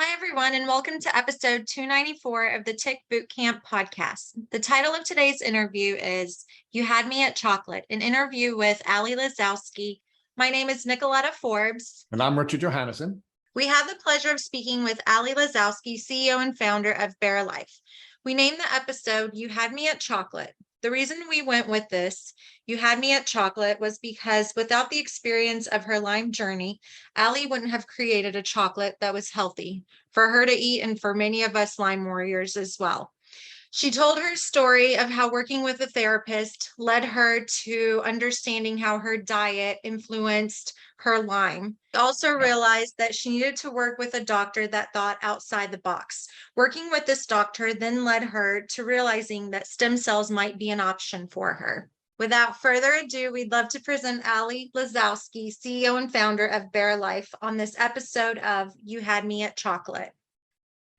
Hi, everyone, and welcome to episode 294 of the Tick Bootcamp podcast. The title of today's interview is You Had Me at Chocolate, an interview with Ali Lazowski. My name is Nicoletta Forbes. And I'm Richard Johannesson. We have the pleasure of speaking with Ali Lazowski, CEO and founder of Bare Life. We named the episode You Had Me at Chocolate. The reason we went with this, You Had Me at Chocolate, was because without the experience of her Lyme journey, Ali wouldn't have created a chocolate that was healthy for her to eat and for many of us Lyme warriors as well. She told her story of how working with a therapist led her to understanding how her diet influenced her Lyme. Also realized that she needed to work with a doctor that thought outside the box. Working with this doctor then led her to realizing that stem cells might be an option for her. Without further ado, we'd love to present Ali Lazowski, CEO and founder of Bare Life, on this episode of You Had Me at Chocolate.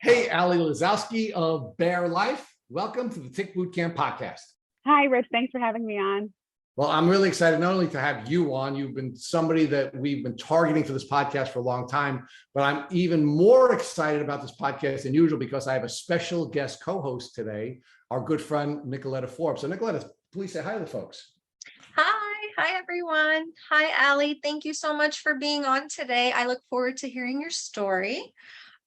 Hey, Ali Lazowski of Bare Life. Welcome to the Tick Bootcamp podcast. Hi, Rich. Thanks for having me on. Well, I'm really excited not only to have you on, you've been somebody that we've been targeting for this podcast for a long time, but I'm even more excited about this podcast than usual because I have a special guest co-host today, our good friend, Nicoletta Forbes. So Nicoletta, please say hi to the folks. Hi, everyone. Hi, Ali. Thank you so much for being on today. I look forward to hearing your story.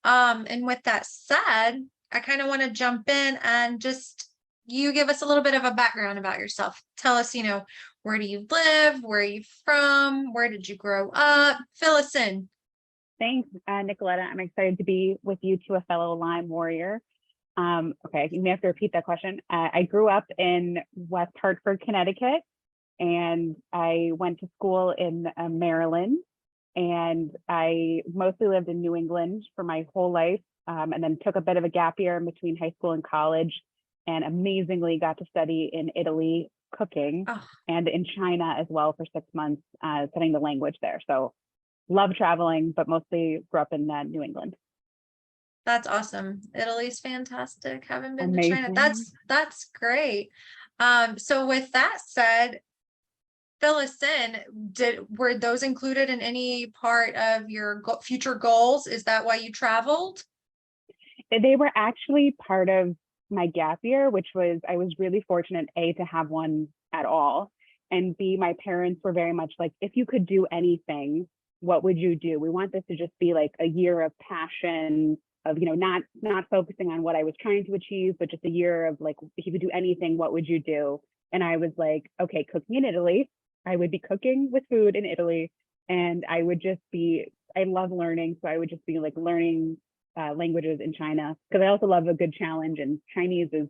And with that said, I kind of want to jump in and just you give us a little bit of a background about yourself. Tell us, where do you live? Where are you from? Where did you grow up? Fill us in. Thanks, Nicoletta. I'm excited to be with you to a fellow Lyme warrior. Okay, you may have to repeat that question. I grew up in West Hartford, Connecticut, and I went to school in Maryland, and I mostly lived in New England for my whole life. And then took a bit of a gap year in between high school and college, and amazingly got to study in Italy cooking and in China as well for 6 months, studying the language there. So love traveling, but mostly grew up in New England. That's awesome. Italy's fantastic. Haven't been Amazing. to China. That's great. So with that said, fill us in. Were those included in any part of your future goals? Is that why you traveled? They were actually part of my gap year, which was, I was really fortunate, A, to have one at all, and B, my parents were very much like, if you could do anything, what would you do? We want this to just be like a year of passion, of, not focusing on what I was trying to achieve, but just a year of like, if you could do anything, what would you do? And I was like, okay, cooking in Italy. I would be cooking with food in Italy, and I would just be, I love learning, so I would just be like learning languages in China, because I also love a good challenge, and Chinese is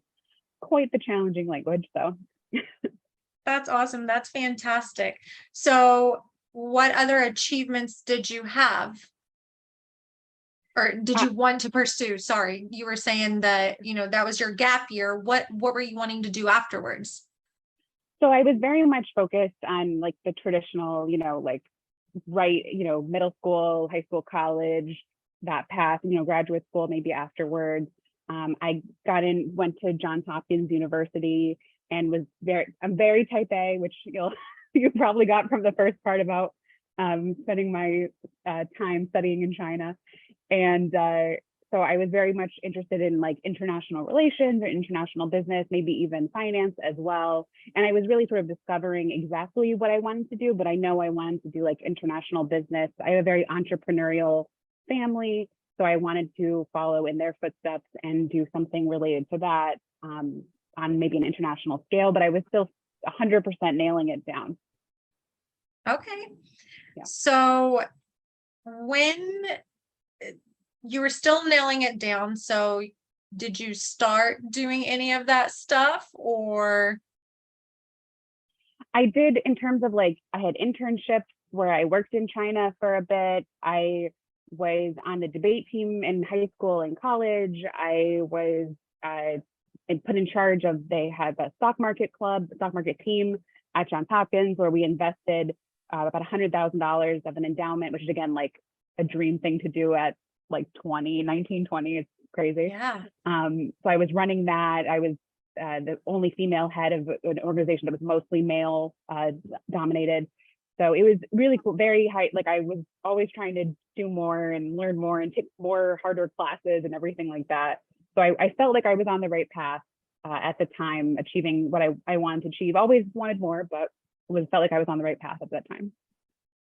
quite the challenging language. So that's awesome. That's fantastic. So what other achievements did you have, or did you want to pursue? Sorry, you were saying that that was your gap year. What were you wanting to do afterwards? So I was very much focused on like the traditional, middle school, high school, college, that path, graduate school, maybe afterwards. I went to Johns Hopkins University, and I'm very type A, which you probably got from the first part about spending my time studying in China. And so I was very much interested in like international relations or international business, maybe even finance as well. And I was really sort of discovering exactly what I wanted to do, but I know I wanted to do like international business. I have a very entrepreneurial family, so I wanted to follow in their footsteps and do something related to that on maybe an international scale, but I was still 100% nailing it down. Okay. Yeah. So when you were still nailing it down, so did you start doing any of that stuff, or? I did, in terms of like, I had internships where I worked in China for a bit. I was on the debate team in high school and college. I was put in charge of, they had a stock market team at Johns Hopkins, where we invested about $100,000 of an endowment, which is again, like a dream thing to do at like 19, 20, it's crazy. Yeah. So I was running that. I was the only female head of an organization that was mostly male dominated. so it was really cool, very high. Like I was always trying to do more and learn more and take more harder classes and everything like that. So I felt like I was on the right path at the time, achieving what I wanted to achieve. Always wanted more, but felt like I was on the right path at that time.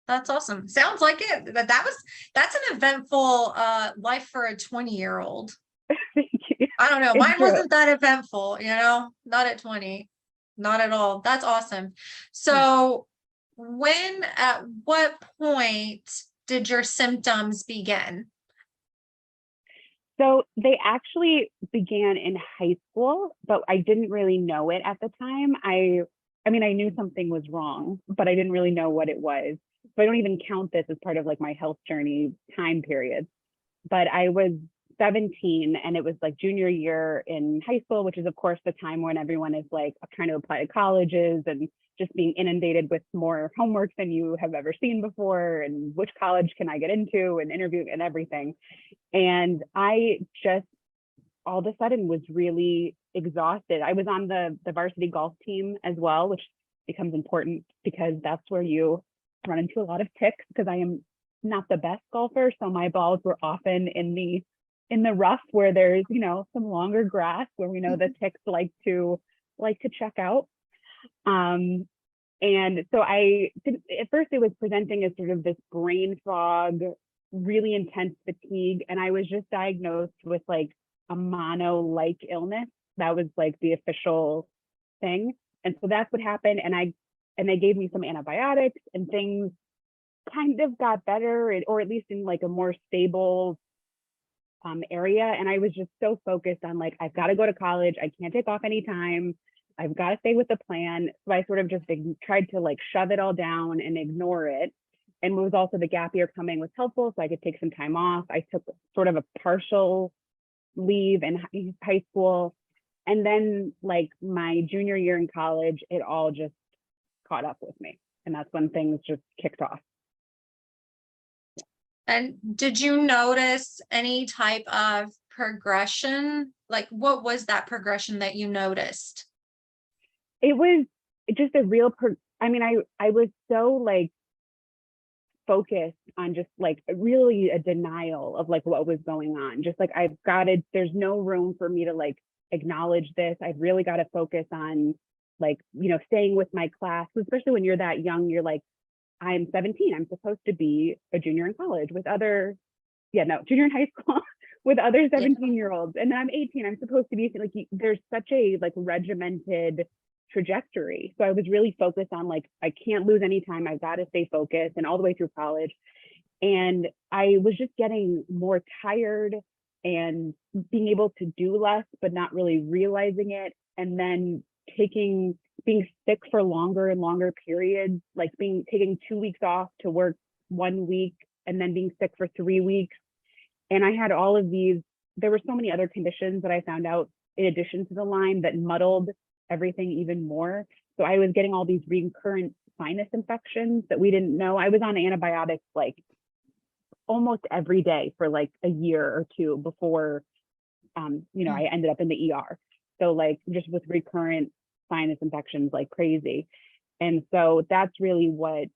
That's awesome. Sounds like it. That's an eventful life for a 20-year-old. Thank you. I don't know. It's Mine true. wasn't that eventful, not at 20. Not at all. That's awesome. So at what point did your symptoms begin? So they actually began in high school, but I didn't really know it at the time. I mean, I knew something was wrong, but I didn't really know what it was. So I don't even count this as part of like my health journey time period. But I was 17 and it was like junior year in high school, which is of course the time when everyone is like trying to apply to colleges and just being inundated with more homework than you have ever seen before, and which college can I get into, and interview and everything. And I just all of a sudden was really exhausted. I was on the varsity golf team as well, which becomes important because that's where you run into a lot of ticks, because I am not the best golfer. So my balls were often in the rough where there's, some longer grass where we know the ticks like to check out. And so at first it was presenting as sort of this brain fog, really intense fatigue. And I was just diagnosed with like a mono-like illness. That was like the official thing. And so that's what happened. And they gave me some antibiotics and things kind of got better, or at least in like a more stable area. And I was just so focused on like, I've got to go to college. I can't take off any time. I've got to stay with the plan. So I sort of just tried to like shove it all down and ignore it. And it was also the gap year coming was helpful, so I could take some time off. I took sort of a partial leave in high school. And then like my junior year in college, it all just caught up with me. And that's when things just kicked off. And did you notice any type of progression? Like, what was that progression that you noticed? It was just a real, I was so like focused on just like really a denial of like what was going on. Just like, there's no room for me to like acknowledge this. I've really got to focus on like, staying with my class, especially when you're that young. You're like, I'm 17. I'm supposed to be a junior in college with junior in high school with other 17-year-olds. And then I'm 18. I'm supposed to be like, there's such a like regimented trajectory. So I was really focused on like, I can't lose any time. I've got to stay focused, and all the way through college. And I was just getting more tired and being able to do less, but not really realizing it. And then being sick for longer and longer periods, like taking 2 weeks off to work 1 week and then being sick for 3 weeks. And I had all of these, there were so many other conditions that I found out in addition to the Lyme that muddled everything even more. So I was getting all these recurrent sinus infections that we didn't know. I was on antibiotics like almost every day for like a year or two before, I ended up in the ER. So like just with recurrent sinus infections like crazy. And so that's really what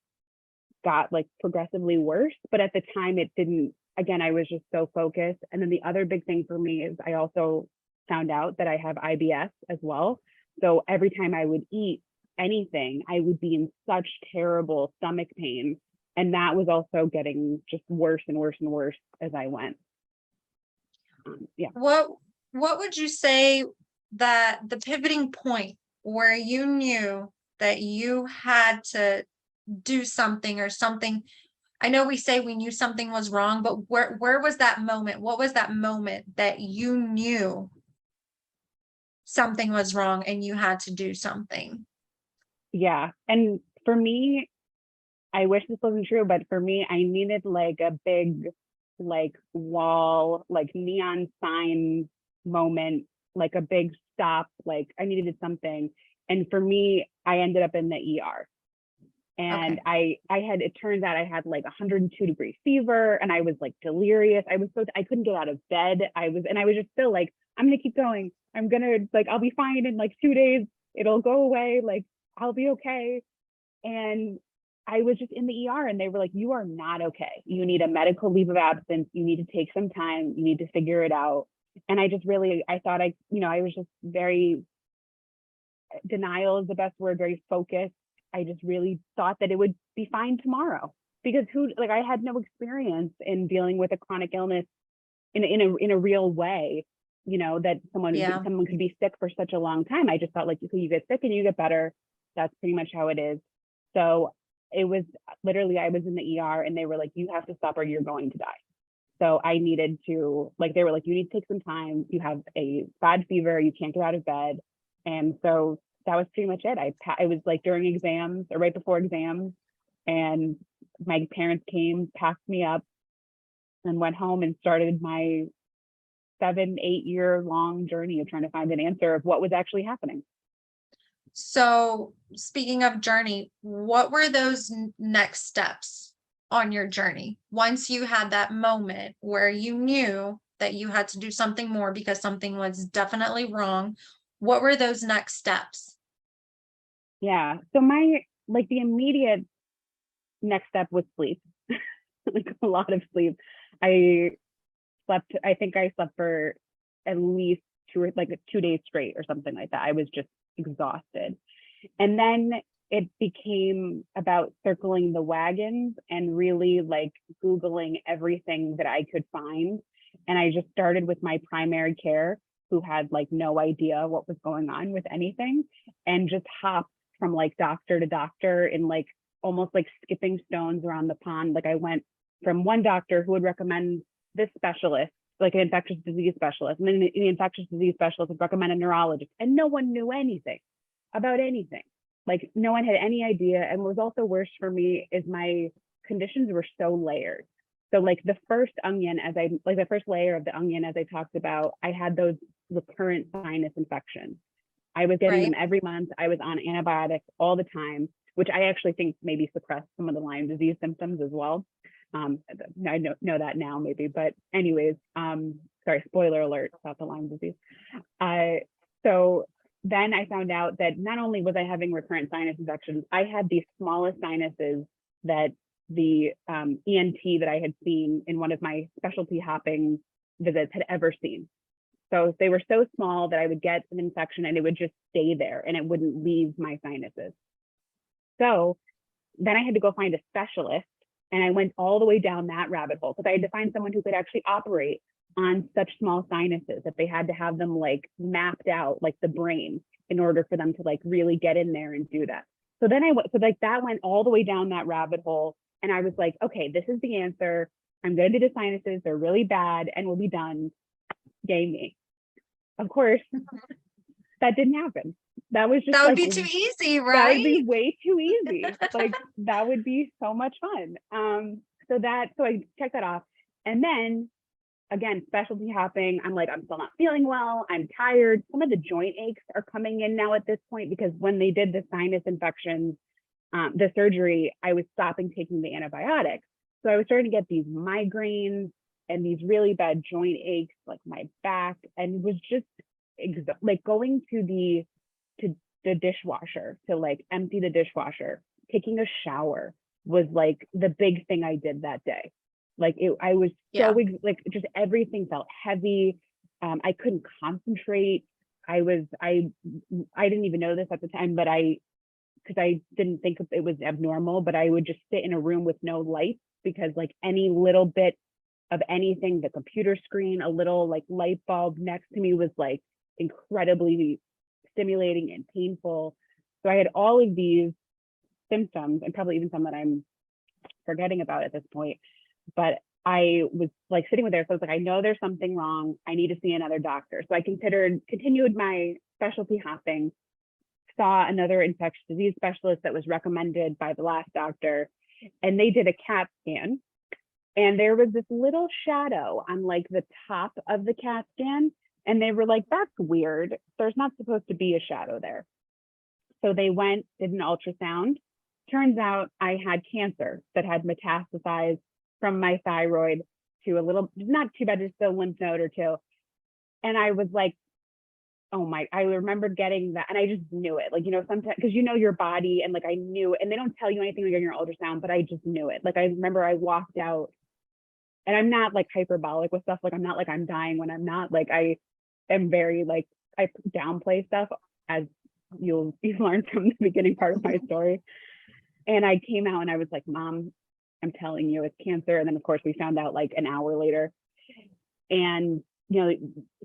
got like progressively worse. But at the time it didn't, again, I was just so focused. And then the other big thing for me is I also found out that I have IBS as well. So every time I would eat anything, I would be in such terrible stomach pain. And that was also getting just worse and worse and worse as I went. What would you say that the pivoting point where you knew that you had to do something or something? I know we say we knew something was wrong, but where was that moment? What was that moment that you knew something was wrong and you had to do something? Yeah. And for me, I wish this wasn't true, but for me, I needed like a big, like wall, like neon sign moment, like a big stop, like I needed something. And for me, I ended up in the ER. And okay. It turns out I had like 102-degree fever and I was like delirious. I couldn't get out of bed. I was just still like, I'm going to keep going. I'll be fine in like 2 days. It'll go away. Like, I'll be okay. And I was just in the ER and they were like, you are not okay. You need a medical leave of absence. You need to take some time. You need to figure it out. And I just really, I thought I was just very, denial is the best word, very focused. I just really thought that it would be fine tomorrow because I had no experience in dealing with a chronic illness in a real way, that someone could be sick for such a long time. I just thought like, you get sick and you get better. That's pretty much how it is. So it was literally, I was in the ER and they were like, you have to stop or you're going to die. So I needed to, they were like, you need to take some time. You have a bad fever. You can't get out of bed. And so that was pretty much it. I was like during exams or right before exams, and my parents came, packed me up, and went home and started my 7-8 year long journey of trying to find an answer of what was actually happening. So speaking of journey, what were those next steps on your journey? Once you had that moment where you knew that you had to do something more because something was definitely wrong, what were those next steps? Yeah. So the immediate next step was sleep, a lot of sleep. I think I slept for at least 2 days straight or something like that. I was just exhausted. And then it became about circling the wagons and really Googling everything that I could find. And I just started with my primary care, who had no idea what was going on with anything, and just hopped from doctor to doctor in almost skipping stones around the pond. I went from one doctor who would recommend this specialist, an infectious disease specialist, and then the infectious disease specialist would recommend a neurologist, and no one knew anything about anything. No one had any idea. And what was also worse for me is my conditions were so layered. So the first onion, the first layer of the onion, as I talked about, I had those recurrent sinus infections. I was getting them every month. I was on antibiotics all the time, which I actually think maybe suppressed some of the Lyme disease symptoms as well. I know that now maybe, but anyways, sorry, spoiler alert about the Lyme disease. So then I found out that not only was I having recurrent sinus infections, I had the smallest sinuses that the ENT that I had seen in one of my specialty hopping visits had ever seen. So they were so small that I would get an infection and it would just stay there and it wouldn't leave my sinuses. So then I had to go find a specialist, and I went all the way down that rabbit hole because I had to find someone who could actually operate on such small sinuses, that they had to have them mapped out the brain in order for them to really get in there and do that. So then that went all the way down that rabbit hole. And I was like, okay, this is the answer. I'm going to do the sinuses. They're really bad and we'll be done. Yay me. Of course, that didn't happen. That was just that would be too easy, right? That would be way too easy. That would be so much fun. So I checked that off. And then again, specialty hopping, I'm still not feeling well. I'm tired. Some of the joint aches are coming in now at this point, because when they did the sinus infections, the surgery, I was stopping taking the antibiotics. So I was starting to get these migraines and these really bad joint aches, my back, and was just going to the dishwasher to empty the dishwasher, taking a shower was the big thing I did that day. I was so just everything felt heavy. I couldn't concentrate. I didn't even know this at the time, but because I didn't think it was abnormal, but I would just sit in a room with no lights, because any little bit of anything, the computer screen, a little light bulb next to me was incredibly stimulating and painful. So I had all of these symptoms, and probably even some that I'm forgetting about at this point. But I was sitting with her. So I was I know there's something wrong. I need to see another doctor. So I continued my specialty hopping, saw another infectious disease specialist that was recommended by the last doctor, and they did a CAT scan. And there was this little shadow on the top of the CAT scan. And they were that's weird. There's not supposed to be a shadow there. So they did an ultrasound. Turns out I had cancer that had metastasized from my thyroid to a little, not too bad, just a lymph node or two. And I was oh my, I remember getting that, and I just knew it. Like, sometimes, because your body, and like I knew, and they don't tell you anything like in your ultrasound, but I just knew it. Like, I remember I walked out, and I'm not like hyperbolic with stuff. Like, I'm not like I'm dying when I'm not. Like, I am very like, I downplay stuff, as you've learned from the beginning part of my story. And I came out and I was like, Mom, I'm telling you, it's cancer. And then of course we found out like an hour later. And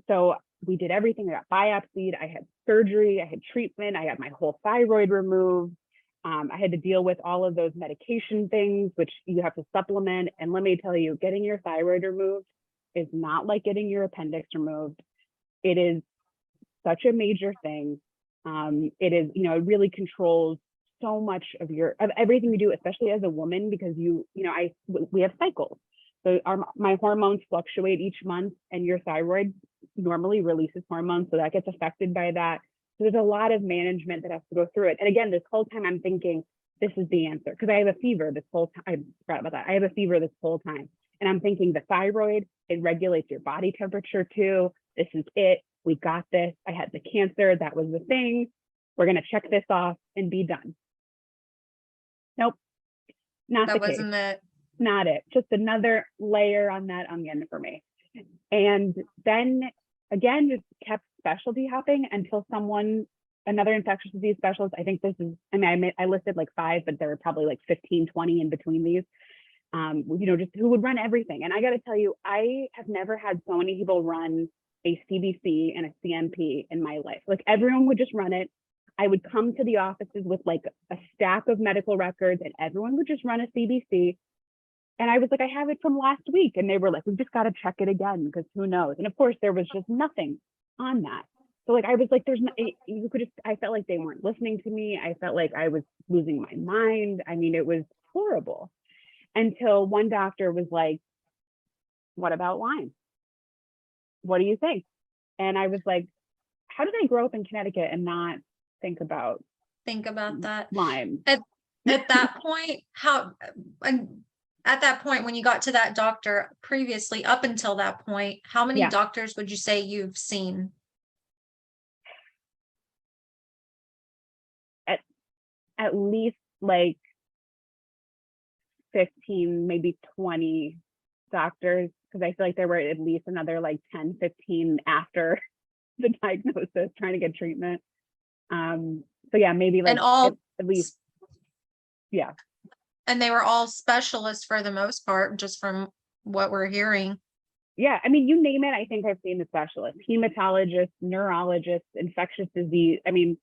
so we did everything. I got biopsied, I had surgery, I had treatment, I got my whole thyroid removed. I had to deal with all of those medication things, which you have to supplement. And let me tell you, getting your thyroid removed is not like getting your appendix removed. It is such a major thing. It is, it really controls so much of everything you do, especially as a woman, because we have cycles. So my hormones fluctuate each month, and your thyroid normally releases hormones, so that gets affected by that. So there's a lot of management that has to go through it. And again, this whole time I'm thinking, this is the answer, because I have a fever this whole time. I forgot about that. I have a fever this whole time. And I'm thinking the thyroid, it regulates your body temperature too. This is it. We got this. I had the cancer. That was the thing. We're going to check this off and be done. Nope. Not That the case. wasn't it. Not it. Just another layer on that onion for me. And then again, just kept specialty hopping until another infectious disease specialist, I think this is, I listed like 5, but there were probably like 15, 20 in between these, just who would run everything. And I got to tell you, I have never had so many people run a CBC and a CMP in my life. Like, everyone would just run it. I would come to the offices with like a stack of medical records, and everyone would just run a CBC. And I was like, I have it from last week. And they were like, we just got to check it again, because who knows? And of course, there was just nothing on that. So like, I was like, I felt like they weren't listening to me. I felt like I was losing my mind. I mean, it was horrible, until one doctor was like, what about Lyme? What do you think? And I was like, how did I grow up in Connecticut and not think about that Lyme? At that point, at that point, when you got to that doctor previously, up until that point, how many doctors would you say you've seen? At least like 15, maybe 20 doctors, because I feel like there were at least another like 10, 15 after the diagnosis trying to get treatment. So yeah, maybe like at least, yeah. And they were all specialists for the most part, just from what we're hearing. Yeah, I mean, you name it, I think I've seen the specialist: hematologist, neurologist, infectious disease. I mean,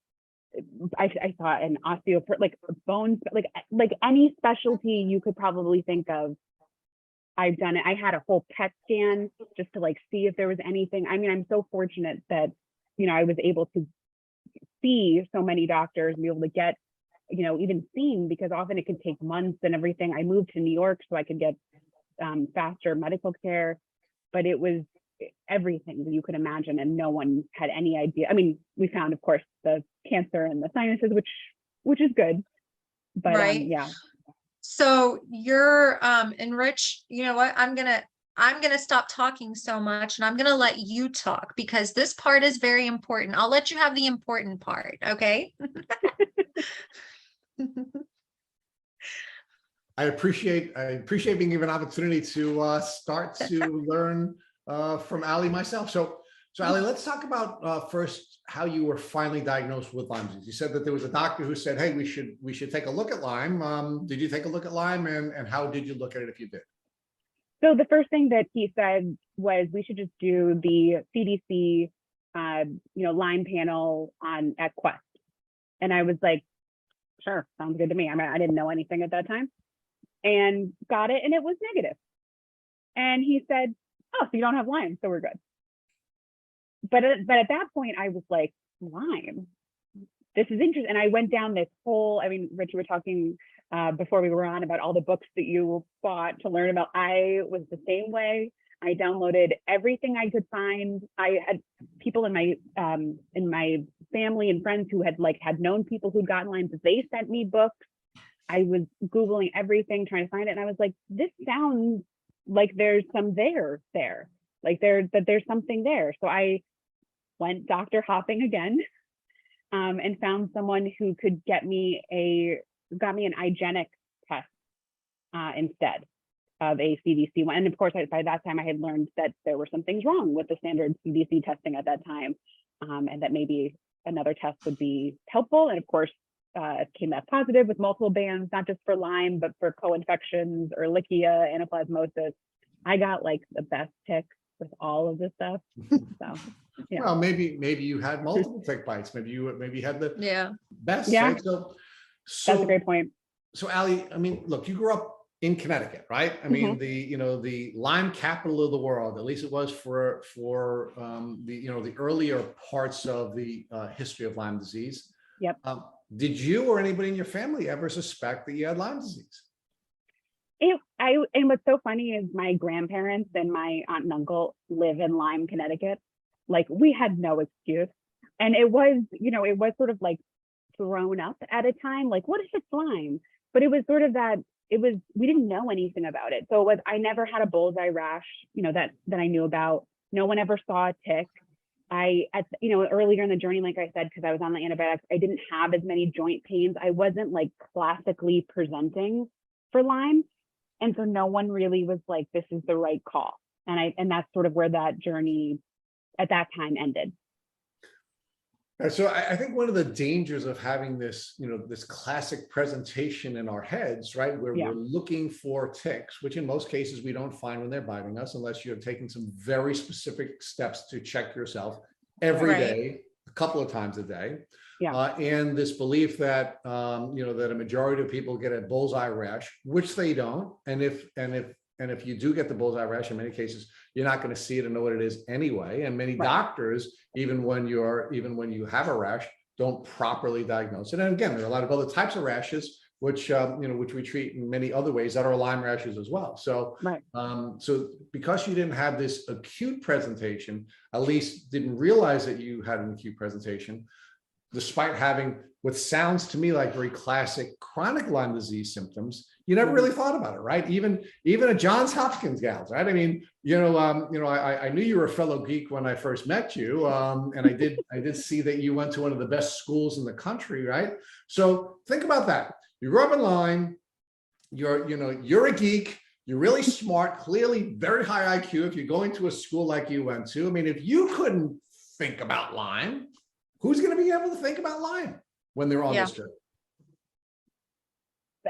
I saw an osteopath, like bones, like any specialty you could probably think of. I've done it. I had a whole PET scan just to like see if there was anything. I mean, I'm so fortunate that, I was able to see so many doctors and be able to get, even seen, because often it can take months and everything. I moved to New York so I could get faster medical care, but it was everything that you could imagine, and no one had any idea. I mean, we found, of course, the cancer and the sinuses, which is good, but right. yeah. So you're enriched. You know what? I'm gonna stop talking so much, and I'm gonna let you talk, because this part is very important. I'll let you have the important part, okay? I appreciate being given an opportunity to start to learn from Ali myself. So Ali, let's talk about first how you were finally diagnosed with Lyme disease. You said that there was a doctor who said, "Hey, we should take a look at Lyme." Did you take a look at Lyme, and how did you look at it if you did? So the first thing that he said was we should just do the CDC, Lyme panel at Quest, and I was like, sure, sounds good to me. I mean, I didn't know anything at that time, and got it, and it was negative. And he said, "Oh, so you don't have Lyme, so we're good." But at that point, I was like, Lyme, this is interesting. And I went down this whole, I mean, Rich, you were talking before we were on about all the books that you bought to learn about. I was the same way. I downloaded everything I could find. I had people in my family and friends who had known people who'd gotten Lyme, so they sent me books. I was Googling everything, trying to find it. And I was like, this sounds like there's some there. Like there's something there. So I went doctor hopping again, and found someone who could got me an IGenic test instead of a CDC one. And of course, by that time I had learned that there were some things wrong with the standard CDC testing at that time, and that maybe another test would be helpful. And of course, it came back positive with multiple bands, not just for Lyme, but for co-infections, Ehrlichia, anaplasmosis. I got like the best ticks with all of this stuff. So, yeah. Well, maybe you had multiple tick bites. Maybe you had the best. Yeah. Right? So That's a great point. So Ali, I mean, look, you grew up in Connecticut, right? I mean, the Lyme capital of the world, at least it was for the earlier parts of the history of Lyme disease. Yep. Did you or anybody in your family ever suspect that you had Lyme disease? And what's so funny is my grandparents and my aunt and uncle live in Lyme, Connecticut. Like, we had no excuse. And it was sort of like thrown up at a time, like, what if it's Lyme? But it was sort of that, we didn't know anything about it. So I never had a bullseye rash, that I knew about. No one ever saw a tick. Earlier in the journey, like I said, because I was on the antibiotics, I didn't have as many joint pains. I wasn't like classically presenting for Lyme. And so no one really was like, this is the right call. And that's sort of where that journey at that time ended. So I think one of the dangers of having this, this classic presentation in our heads, right, where we're looking for ticks, which in most cases we don't find when they're biting us, unless you're taking some very specific steps to check yourself every day, a couple of times a day. Yeah. And this belief that, that a majority of people get a bullseye rash, which they don't. And if you do get the bullseye rash, in many cases, you're not going to see it and know what it is anyway. And many doctors, even when you have a rash, don't properly diagnose it. And again, there are a lot of other types of rashes, which we treat in many other ways that are Lyme rashes as well. So, so because you didn't have this acute presentation, at least didn't realize that you had an acute presentation, despite having what sounds to me like very classic chronic Lyme disease symptoms, you never really thought about it, right? Even at Johns Hopkins gals, right? I mean, I knew you were a fellow geek when I first met you, and I did see that you went to one of the best schools in the country, right? So think about that. You grew up in Lyme. You're a geek. You're really smart. Clearly, very high IQ. If you're going to a school like you went to, I mean, if you couldn't think about Lyme, who's going to be able to think about Lyme when they're on this journey?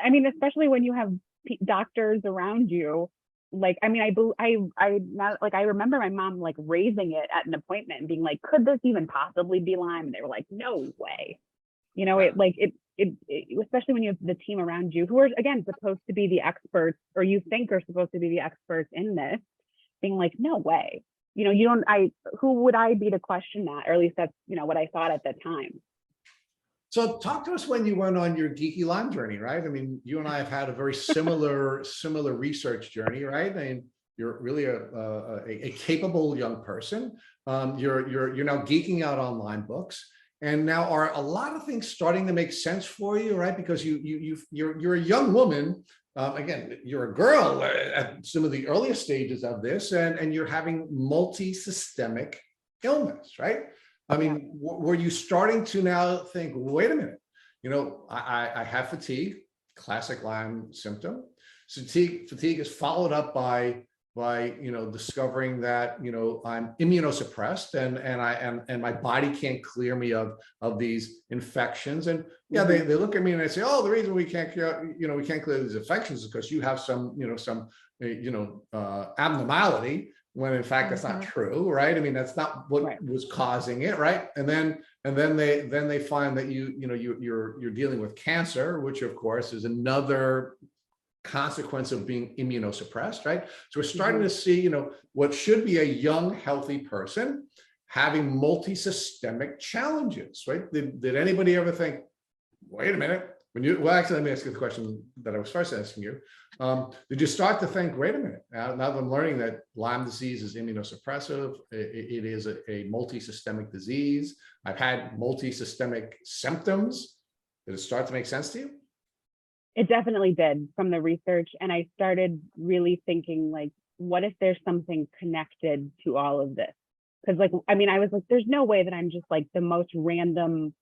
I mean, especially when you have doctors around you. Like, I mean, I remember my mom like raising it at an appointment and being like, could this even possibly be Lyme? And they were like, no way. Especially when you have the team around you who are, again, supposed to be the experts, or you think are supposed to be the experts in this, being like, no way. Who would I be to question that? Or at least that's, what I thought at the time. So talk to us when you went on your geeky Lyme journey, right? I mean, you and I have had a very similar research journey, right? I mean, you're really a capable young person. You're now geeking out on Lyme books. And now are a lot of things starting to make sense for you, right? Because you're a young woman. Again, you're a girl at some of the earliest stages of this, and you're having multi-systemic illness, right? I mean, were you starting to now think, wait a minute, I have fatigue, classic Lyme symptom. Fatigue is followed up by discovering that I'm immunosuppressed and my body can't clear me of these infections. And they look at me and they say, oh, the reason we can't clear these infections is because you have some abnormality, when in fact that's not true, right? I mean, that's not what was causing it, right? And then they find that you're dealing with cancer, which of course is another consequence of being immunosuppressed, right? So we're starting to see, what should be a young, healthy person having multi-systemic challenges, right? Did anybody ever think, wait a minute, actually, let me ask you the question that I was first asking you. Did you start to think, wait a minute, now that I'm learning that Lyme disease is immunosuppressive, it is a multi-systemic disease. I've had multi-systemic symptoms. Did it start to make sense to you? It definitely did from the research. And I started really thinking, like, what if there's something connected to all of this? Because like, I mean, I was like, there's no way that I'm just like the most random,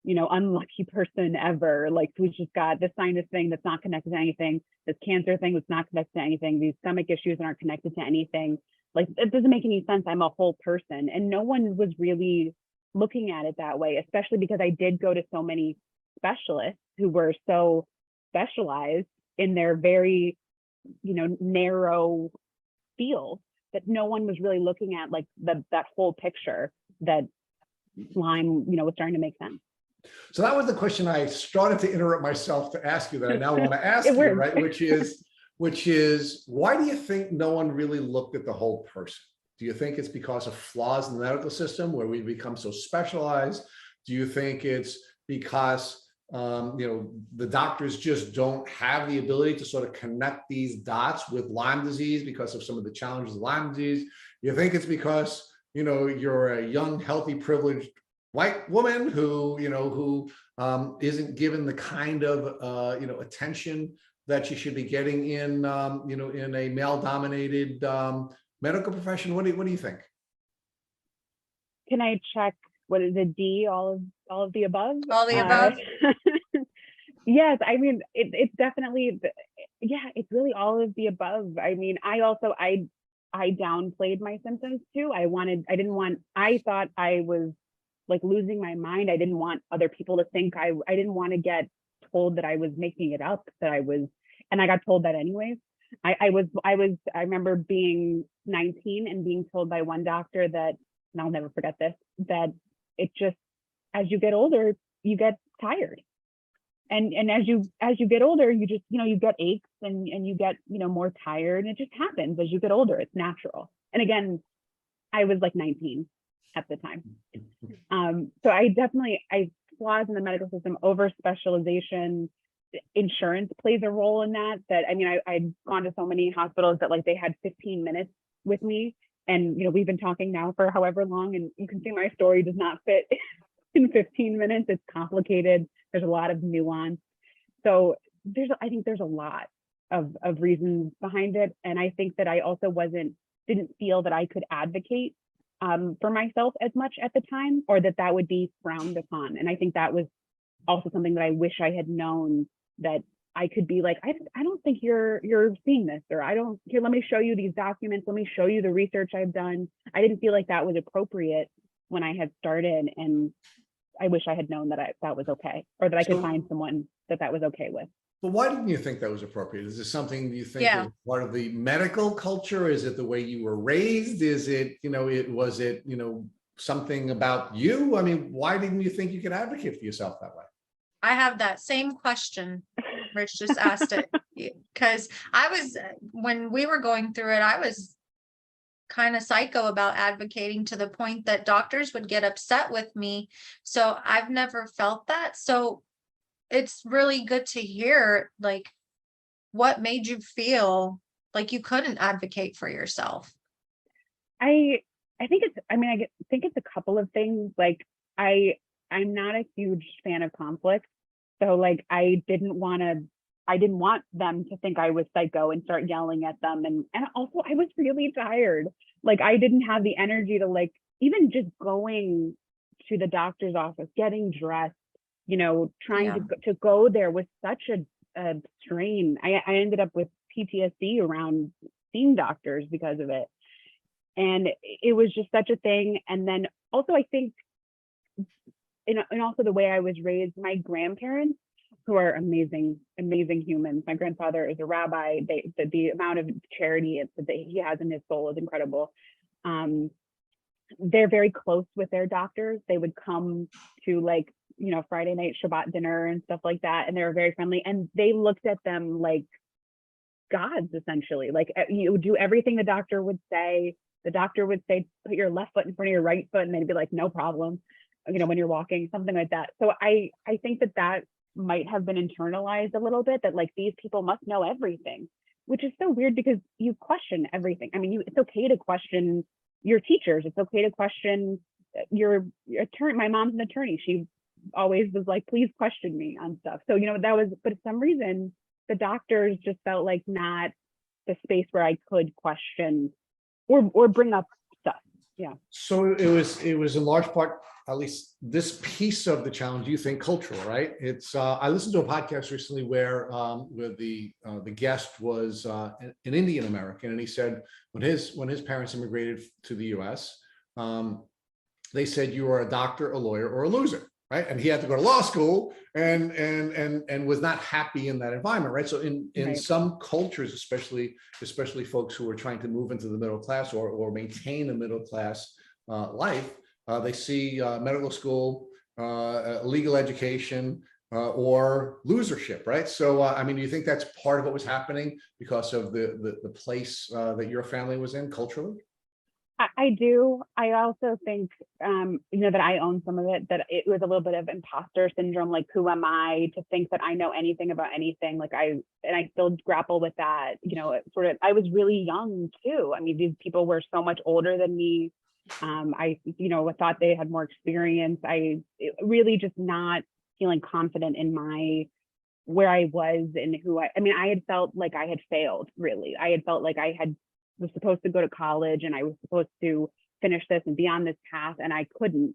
unlucky person ever. Like who's just got this sinus thing that's not connected to anything, this cancer thing that's not connected to anything, these stomach issues that aren't connected to anything. Like it doesn't make any sense. I'm a whole person. And no one was really looking at it that way, especially because I did go to so many specialists who were so specialized in their very, narrow field, that no one was really looking at like that whole picture that Lyme, was starting to make sense. So that was the question I started to interrupt myself to ask you that I now want to ask you, right? Which is, why do you think no one really looked at the whole person? Do you think it's because of flaws in the medical system where we become so specialized? Do you think it's because the doctors just don't have the ability to sort of connect these dots with Lyme disease because of some of the challenges of Lyme disease? You think it's because, you're a young, healthy, privileged white woman who isn't given the kind of, attention that she should be getting in, in a male-dominated medical profession? What do you think? Can I check? What is a D? All of the above? All the above. Yes, I mean it's definitely, it's really all of the above. I mean, I downplayed my symptoms too. I thought I was like losing my mind. I didn't want other people to think I didn't want to get told that I was making it up, and I got told that anyways. I remember being 19 and being told by one doctor that, and I'll never forget this, that it just, as you get older, you get tired. And as you get older, you just, you get aches and you get, more tired, and it just happens as you get older. It's natural. And again, I was like 19 at the time. So I flaws in the medical system, over specialization, insurance plays a role in that. I mean, I'd gone to so many hospitals that like they had 15 minutes with me, and we've been talking now for however long, and you can see my story does not fit in 15 minutes. It's complicated. There's a lot of nuance. So I think there's a lot of reasons behind it. And I think that I also didn't feel that I could advocate for myself as much at the time, or that would be frowned upon. And I think that was also something that I wish I had known, that I could be like, I don't think you're seeing this, or here, let me show you these documents. Let me show you the research I've done. I didn't feel like that was appropriate when I had started. And I wish I had known that that was okay, or that I could find someone that was okay with. But why didn't you think that was appropriate? Is this something you think is part of the medical culture? Is it the way you were raised? Is it, was it something about you? I mean, why didn't you think you could advocate for yourself that way? I have that same question. Rich just asked it, because when we were going through it, I was kind of psycho about advocating, to the point that doctors would get upset with me. So I've never felt that. So it's really good to hear, like, what made you feel like you couldn't advocate for yourself? I think I think it's a couple of things. Like I'm not a huge fan of conflict. So like I didn't want them to think I was psycho and start yelling at them. And also I was really tired. Like I didn't have the energy to, like, even just going to the doctor's office, getting dressed, trying to go there was such a strain. I ended up with PTSD around seeing doctors because of it. And it was just such a thing. And then also I think, and also the way I was raised, my grandparents, who are amazing, amazing humans. My grandfather is a rabbi. The amount of charity that he has in his soul is incredible. They're very close with their doctors. They would come to, like, Friday night Shabbat dinner and stuff like that. And they were very friendly. And they looked at them like gods, essentially. Like, you do everything the doctor would say. The doctor would say, put your left foot in front of your right foot. And they'd be like, no problem, when you're walking, something like that. So I think that might have been internalized a little bit, that like these people must know everything, which is so weird, because you question everything. I mean, it's okay to question your teachers. It's okay to question your attorney. My mom's an attorney. She always was like, please question me on stuff. So, but for some reason, the doctors just felt like not the space where I could question or bring up stuff. So it was in large part, at least this piece of the challenge, you think cultural, right? It's I listened to a podcast recently where the guest was an Indian American, and he said when his parents immigrated to the U.S., they said you are a doctor, a lawyer, or a loser, right? And he had to go to law school and was not happy in that environment, right? So in Right. some cultures, especially folks who are trying to move into the middle class or maintain a middle class life, they see medical school, legal education, or losership, right? So, I mean, do you think that's part of what was happening because of the place that your family was in culturally? I do. I also think, that I own some of it, that it was a little bit of imposter syndrome. Like, who am I to think that I know anything about anything? Like I still grapple with that, I was really young too. I mean, these people were so much older than me. I thought they had more experience. Really just not feeling confident in where I was and I had felt like I had failed, really. I had felt like was supposed to go to college and I was supposed to finish this and be on this path, and I couldn't.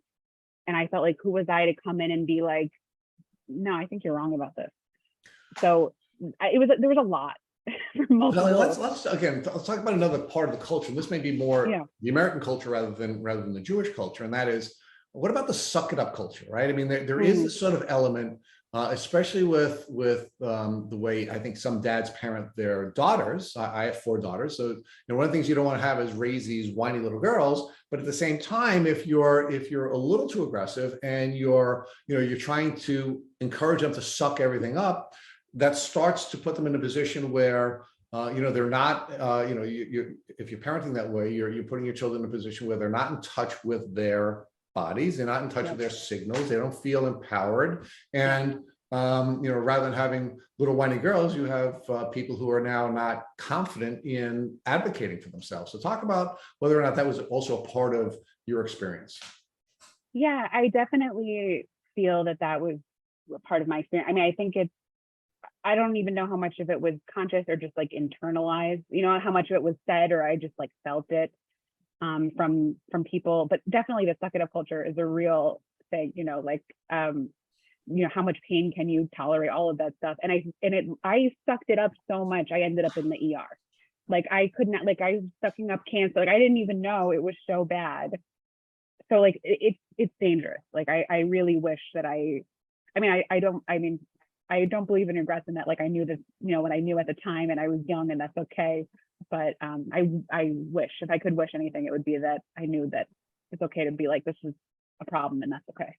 And I felt like, who was I to come in and be like, no, I think you're wrong about this. So there was a lot. Let's talk about another part of the culture. This may be more the American culture rather than the Jewish culture, and that is, what about the suck it up culture, right? I mean, there is this sort of element, especially with the way I think some dads parent their daughters. I have 4 daughters, so one of the things you don't want to have is raise these whiny little girls. But at the same time, if you're a little too aggressive and you're trying to encourage them to suck everything up, that starts to put them in a position where they're not, if you're parenting that way, you're putting your children in a position where they're not in touch with their bodies, they're not in touch with their signals, they don't feel empowered. And rather than having little whiny girls, you have people who are now not confident in advocating for themselves. So talk about whether or not that was also a part of your experience. Yeah, I definitely feel that was a part of my experience. I mean, I think I don't even know how much of it was conscious or just like internalized, how much of it was said, or I just like felt it from people. But definitely the suck it up culture is a real thing, how much pain can you tolerate, all of that stuff. And I sucked it up so much, I ended up in the ER. Like I could not, like I was sucking up cancer. Like I didn't even know it was so bad. So like it's dangerous. Like I really wish that I don't believe in regrets, in that like I knew this, what I knew at the time, and I was young, and that's okay. But I wish, if I could wish anything, it would be that I knew that it's okay to be like, this is a problem and that's okay.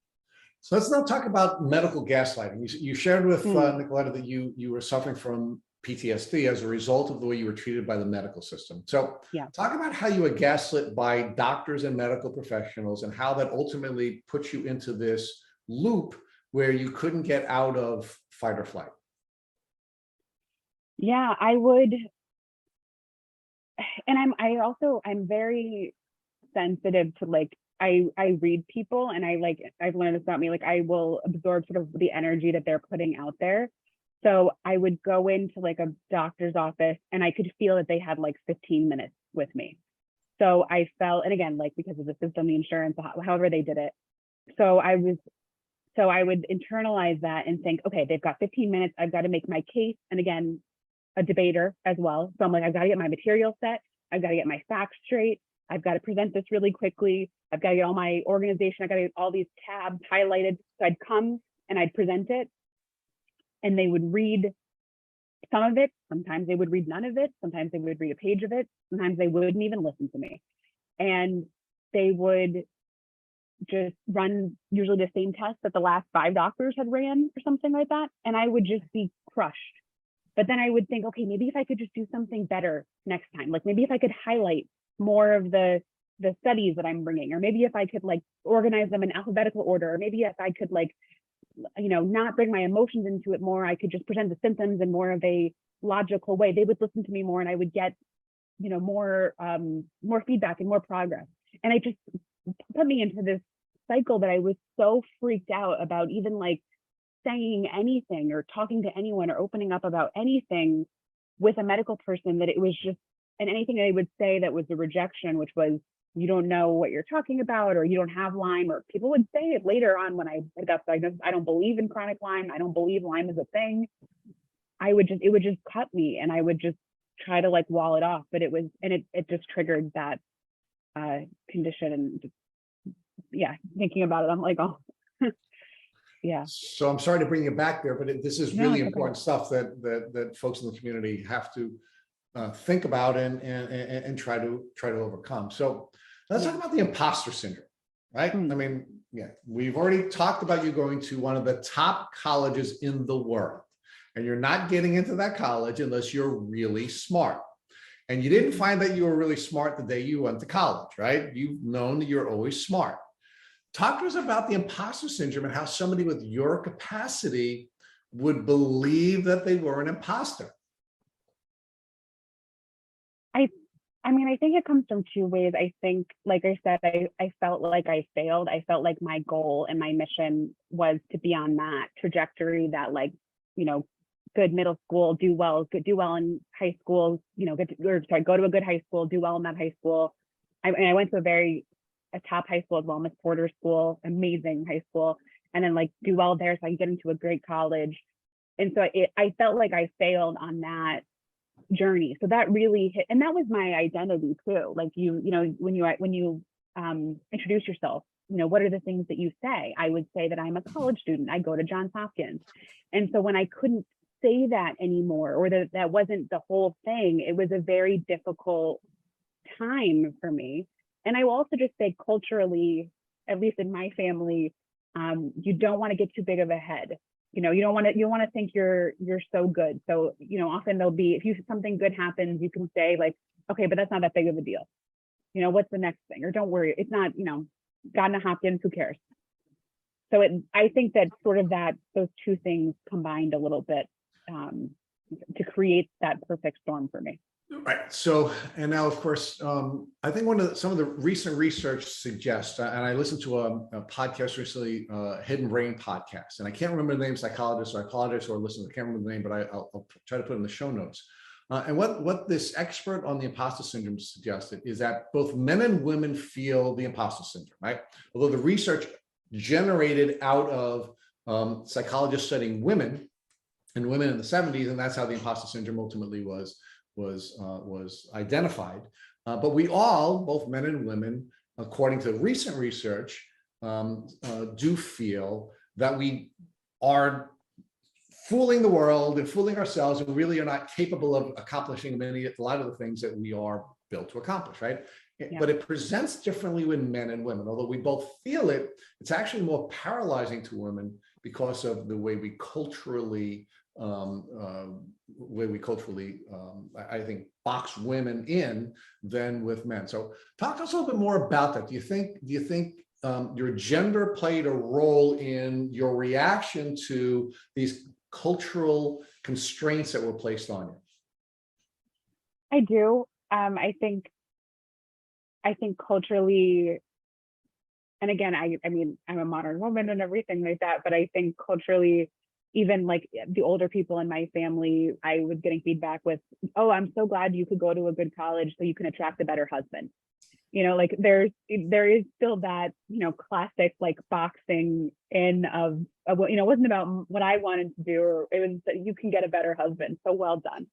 So let's now talk about medical gaslighting. You shared with Nicoletta that you were suffering from PTSD as a result of the way you were treated by the medical system. So talk about how you were gaslit by doctors and medical professionals, and how that ultimately put you into this loop where you couldn't get out of fight or flight. Yeah, I would. And I'm very sensitive to like, I read people, and I've learned this about me, like I will absorb sort of the energy that they're putting out there. So I would go into like a doctor's office and I could feel that they had like 15 minutes with me. So I felt, and again, like because of the system, the insurance, however they did it. So I would internalize that and think, okay, they've got 15 minutes. I've got to make my case. And again, a debater as well. So I'm like, I've got to get my material set. I've got to get my facts straight. I've got to present this really quickly. I've got to get all my organization. I've got to get all these tabs highlighted. So I'd come and I'd present it, and they would read some of it. Sometimes they would read none of it. Sometimes they would read a page of it. Sometimes they wouldn't even listen to me. And they would just run usually the same test that the last 5 doctors had ran or something like that. And I would just be crushed. But then I would think, okay, maybe if I could just do something better next time, like maybe if I could highlight more of the studies that I'm bringing, or maybe if I could like organize them in alphabetical order, or maybe if I could like, not bring my emotions into it more, I could just present the symptoms in more of a logical way, they would listen to me more, and I would get, more feedback and more progress. And I just put me into this cycle that I was so freaked out about even like saying anything or talking to anyone or opening up about anything with a medical person, that it was just, and anything they would say that was a rejection, which was you don't know what you're talking about, or you don't have Lyme. Or people would say it later on when I got diagnosed, I don't believe in chronic Lyme. I don't believe Lyme is a thing. It would just cut me, and I would just try to like wall it off. But it just triggered that condition. And just, yeah, thinking about it, I'm like, oh, yeah. So I'm sorry to bring you back there, but this is really it's important stuff that folks in the community have to think about and try to overcome. So let's talk about the imposter syndrome, right? I mean, yeah, we've already talked about you going to one of the top colleges in the world, and you're not getting into that college unless you're really smart. And you didn't find that you were really smart the day you went to college, right? You've known that you're always smart. Talk to us about the imposter syndrome and how somebody with your capacity would believe that they were an imposter. I mean, I think it comes from two ways. I think, like I said, I felt like I failed. I felt like my goal and my mission was to be on that trajectory that, like, you know, good middle school, do well in high school, you know, go to a good high school, do well in that high school. I went to a top high school as well, Miss Porter School, amazing high school, and then like do well there so I can get into a great college. And so I felt like I failed on that journey. So that really hit, and that was my identity too. Like you know, when you introduce yourself, you know, what are the things that you say? I would say that I'm a college student. I go to Johns Hopkins. And so when I couldn't say that anymore, or that wasn't the whole thing, it was a very difficult time for me. And I will also just say culturally, at least in my family, you don't want to get too big of a head. You know, you don't want to think you're so good. So, you know, often there'll be, if something good happens, you can say like, okay, but that's not that big of a deal. You know, what's the next thing? Or don't worry, it's not, you know, gotten to Hopkins, who cares? So I think that sort of those two things combined a little bit to create that perfect storm for me. Right. So, and now, of course, I think some of the recent research suggests, and I listened to a podcast recently, Hidden Brain podcast, and I can't remember the name, psychologist, so I apologize for listeners. I can't remember the name, but I'll try to put it in the show notes. And what this expert on the imposter syndrome suggested is that both men and women feel the imposter syndrome, right? Although the research generated out of psychologists studying women in the 70s, and that's how the imposter syndrome ultimately was identified. But we all, both men and women, according to recent research, do feel that we are fooling the world and fooling ourselves, and really are not capable of accomplishing a lot of the things that we are built to accomplish, right? Yeah. But it presents differently with men and women. Although we both feel it, it's actually more paralyzing to women because of the way we culturally I think box women in than with men. So talk to us a little bit more about that. Do you think your gender played a role in your reaction to these cultural constraints that were placed on you? I do. I think culturally, and again, I mean, I'm a modern woman and everything like that, but I think culturally, even like the older people in my family, I was getting feedback with, oh, I'm so glad you could go to a good college so you can attract a better husband. You know, like there is still that, you know, classic like boxing in of what, you know, it wasn't about what I wanted to do, or it was that you can get a better husband. So well done.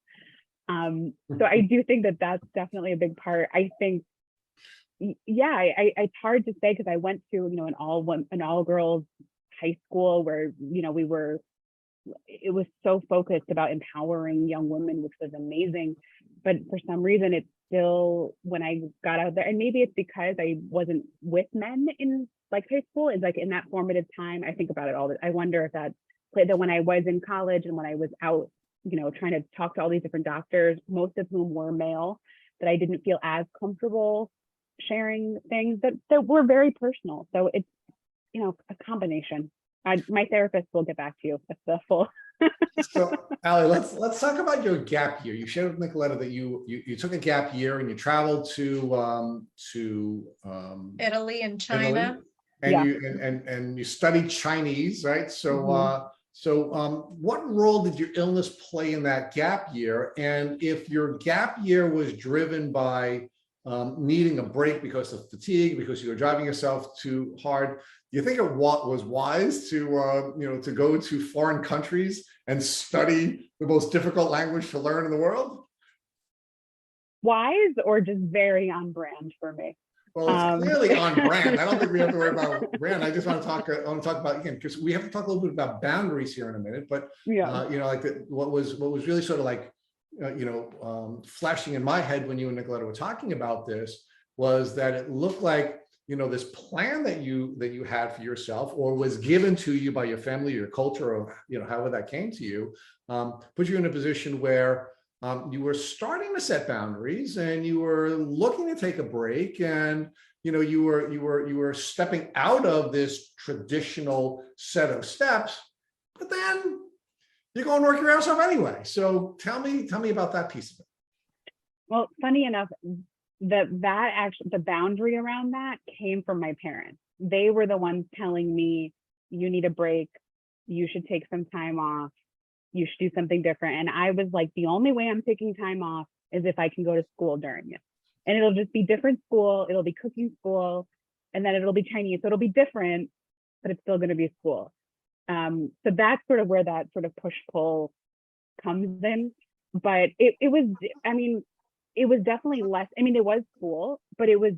So I do think that that's definitely a big part. I think, yeah, it's hard to say because I went to, you know, an all girls high school where, you know, it was so focused about empowering young women, which was amazing. But for some reason, it's still, when I got out there, and maybe it's because I wasn't with men in like high school, it's like in that formative time, I think about it all. I wonder if that played, that when I was in college and when I was out, you know, trying to talk to all these different doctors, most of whom were male, that I didn't feel as comfortable sharing things that were very personal. So it's, you know, a combination. My therapist will get back to you. That's the full. So, Ali, let's talk about your gap year. You shared with Nicoletta that you took a gap year and you traveled to Italy and China. Italy, and you studied Chinese, right? So what role did your illness play in that gap year? And if your gap year was driven by needing a break because of fatigue, because you were driving yourself too hard. Do you think it was wise to, to go to foreign countries and study the most difficult language to learn in the world? Wise or just very on brand for me? Well, it's clearly on brand. I don't think we have to worry about brand. I just want to talk about, again, because we have to talk a little bit about boundaries here in a minute. But what was really sort of like, flashing in my head when you and Nicoletta were talking about this was that it looked like, this plan that you had for yourself, or was given to you by your family, your culture, or however that came to you, put you in a position where you were starting to set boundaries, and you were looking to take a break, and you were stepping out of this traditional set of steps, but then you go and work your ass off anyway. So tell me about that piece of it. Well, funny enough, the boundary around that came from my parents. They were the ones telling me, you need a break, you should take some time off, you should do something different. And I was like, the only way I'm taking time off is if I can go to school during it. And it'll just be different school, it'll be cooking school, and then it'll be Chinese. So it'll be different, but it's still going to be school. So that's sort of where that sort of push-pull comes in. But it was definitely less, it was school, but it was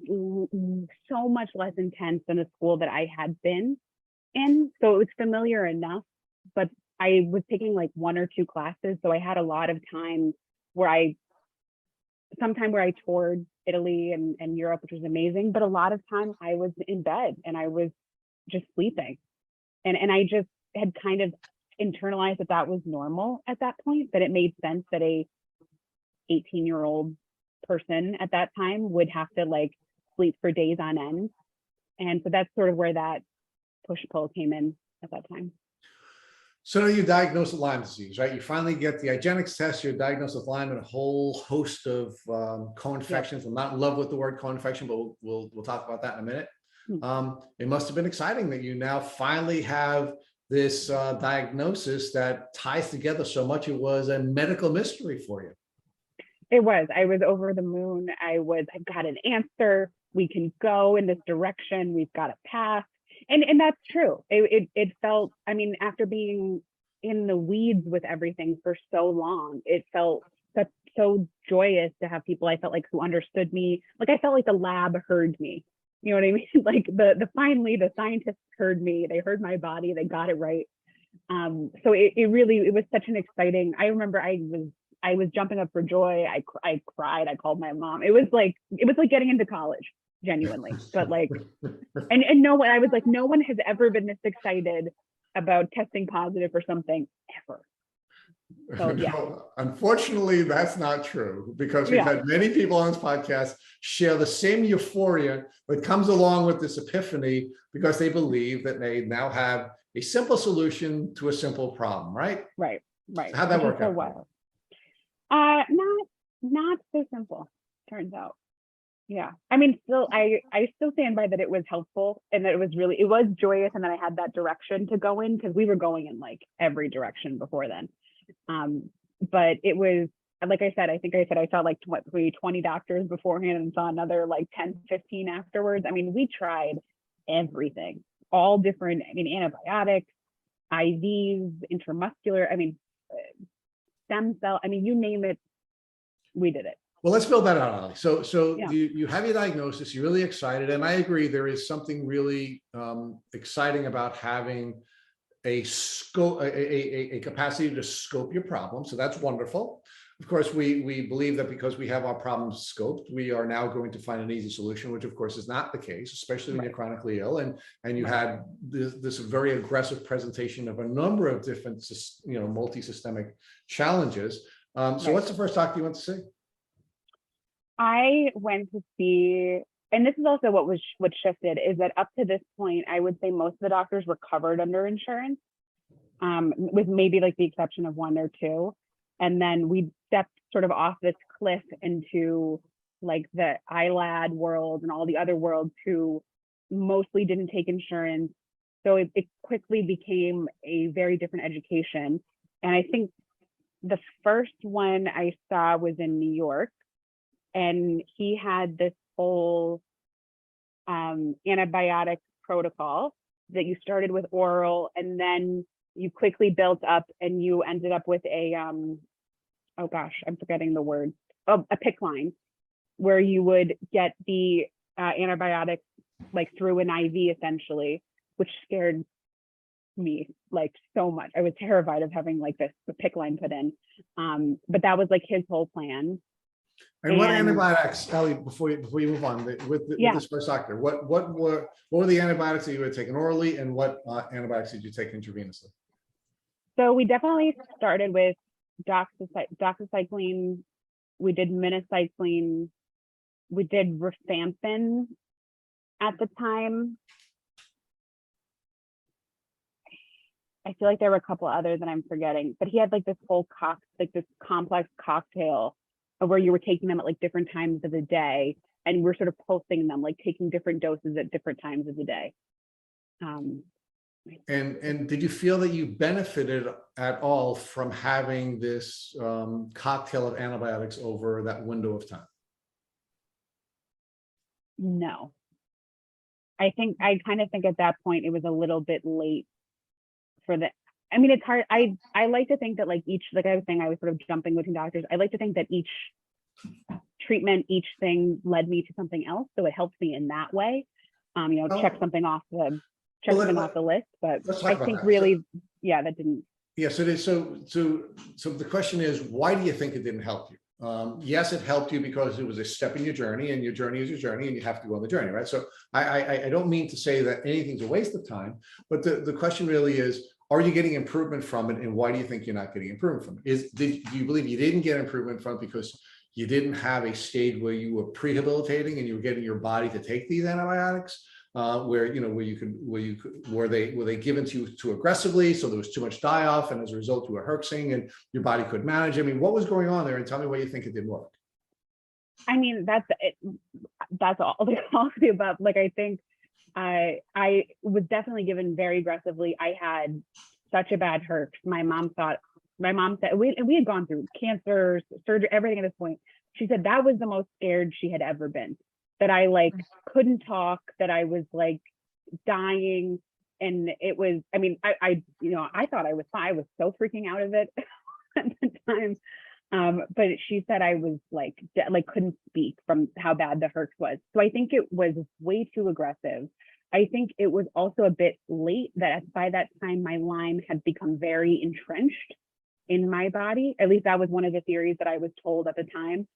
so much less intense than the school that I had been in. So it was familiar enough, but I was taking like 1 or 2 classes. So I had a lot of time where I toured Italy and Europe, which was amazing. But a lot of time I was in bed and I was just sleeping. And I just had kind of internalized that was normal at that point, that it made sense that a 18-year-old person at that time would have to like sleep for days on end. And so that's sort of where that push-pull came in at that time. So now you're diagnosed with Lyme disease, right? You finally get the IGeneX test, you're diagnosed with Lyme and a whole host of co-infections. I'm not in love with the word co-infection, but we'll talk about that in a minute. It must have been exciting that you now finally have this diagnosis that ties together so much. It was a medical mystery for you. It was. I was over the moon. I've got an answer. We can go in this direction. We've got a path. And that's true. It felt, after being in the weeds with everything for so long, it felt so joyous to have people I felt like who understood me. Like I felt like the lab heard me. You know what I mean? Like finally the scientists heard me. They heard my body. They got it right. So it was such an exciting. I remember I was jumping up for joy. I cried. I called my mom. It was like getting into college, genuinely. But like, and no one. I was like, no one has ever been this excited about testing positive for something ever. So, yeah. No, unfortunately, that's not true, because we've had many people on this podcast share the same euphoria that comes along with this epiphany, because they believe that they now have a simple solution to a simple problem, right? Right. So how'd that work out? Well. Not so simple, turns out. Yeah. Still, I still stand by that it was helpful, and that it was joyous, and that I had that direction to go in, because we were going in like every direction before then. But it was, like I said, I saw like 20 doctors beforehand and saw another like 10, 15 afterwards. We tried everything, all different, antibiotics, IVs, intramuscular, stem cell, you name it, we did it. Well, let's build that out, Ali. So you have your diagnosis, you're really excited. And I agree, there is something really exciting about having a scope, a capacity to scope your problem. So that's wonderful. Of course, we believe that because we have our problems scoped, we are now going to find an easy solution, which of course is not the case, especially when you're chronically ill. And you had this very aggressive presentation of a number of different, multi-systemic challenges. So what's the first doctor you went to see? I went to see, and this is also what shifted, is that up to this point, I would say most of the doctors were covered under insurance, with maybe like the exception of 1 or 2. And then we stepped sort of off this cliff into like the ILAD world and all the other worlds who mostly didn't take insurance. So it quickly became a very different education. And I think the first one I saw was in New York. and he had this whole antibiotic protocol that you started with oral, and then you quickly built up, and you ended up with a oh gosh, I'm forgetting the word, a PICC line, where you would get the antibiotics like through an IV essentially, which scared me like so much. I was terrified of having like the PICC line put in. But that was like his whole plan. And what antibiotics, Ali, before you move on, with this first doctor, what were the antibiotics that you had taken orally, and what antibiotics did you take intravenously? So we definitely started with doxycycline. We did minocycline. We did rifampin at the time. I feel like there were a couple others that I'm forgetting, but he had like this whole this complex cocktail of where you were taking them at like different times of the day, and we're sort of pulsing them, like taking different doses at different times of the day. And did you feel that you benefited at all from having this cocktail of antibiotics over that window of time? No. I kind of think at that point it was a little bit late for the, I mean, it's hard. I like to think that like each, like I was saying, I was sort of jumping between doctors. I like to think that each treatment, each thing led me to something else. So it helps me in that way. Check something off the list, but I think really, that didn't. Yes, it is. So the question is, why do you think it didn't help you? Yes, it helped you because it was a step in your journey, and your journey is your journey, and you have to go on the journey, right? So I don't mean to say that anything's a waste of time, but the question really is, are you getting improvement from it, and why do you think you're not getting improvement from it? Do you believe you didn't get improvement from it because you didn't have a stage where you were prehabilitating and you were getting your body to take these antibiotics? Were they given to you too aggressively, so there was too much die-off, and as a result you were herxing and your body couldn't manage? I mean, what was going on there? And tell me why you think it didn't work. I mean, that's all the above. Like, I think I was definitely given very aggressively. I had such a bad herx. My mom said we had gone through cancer, surgery, everything at this point. She said that was the most scared she had ever been. That I like couldn't talk, that I was like dying. And it was, I mean, I thought I was fine. I was so freaking out of it at the time. But she said I was like couldn't speak from how bad the herx was. So I think it was way too aggressive. I think it was also a bit late that by that time my Lyme had become very entrenched in my body. At least that was one of the theories that I was told at the time.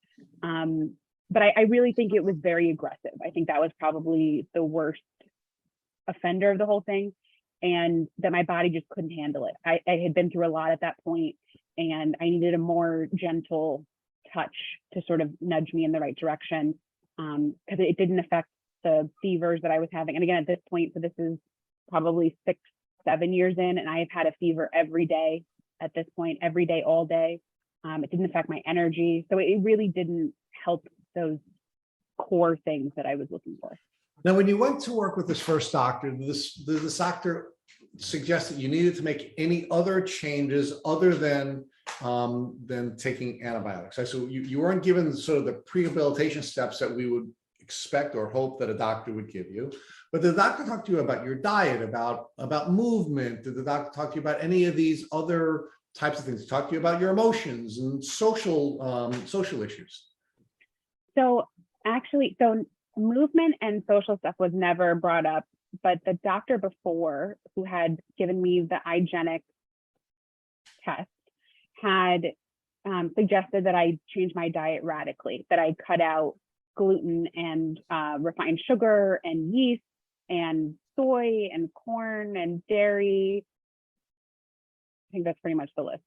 But I really think it was very aggressive. I think that was probably the worst offender of the whole thing, and that my body just couldn't handle it. I had been through a lot at that point, and I needed a more gentle touch to sort of nudge me in the right direction, because it didn't affect the fevers that I was having. And again, at this point, so this is probably 6-7 years in, and I have had a fever every day at this point, every day, all day. It didn't affect my energy. So it really didn't help those core things that I was looking for. Now, when you went to work with this first doctor, this doctor suggested you needed to make any other changes other than taking antibiotics. So you weren't given sort of the prehabilitation steps that we would expect or hope that a doctor would give you. But the doctor talked to you about your diet, about movement. Did the doctor talk to you about any of these other types of things? Talk to you about your emotions and social issues? So actually, movement and social stuff was never brought up, but the doctor before, who had given me the IGenic test, had suggested that I change my diet radically, that I cut out gluten and refined sugar and yeast and soy and corn and dairy. I think that's pretty much the list.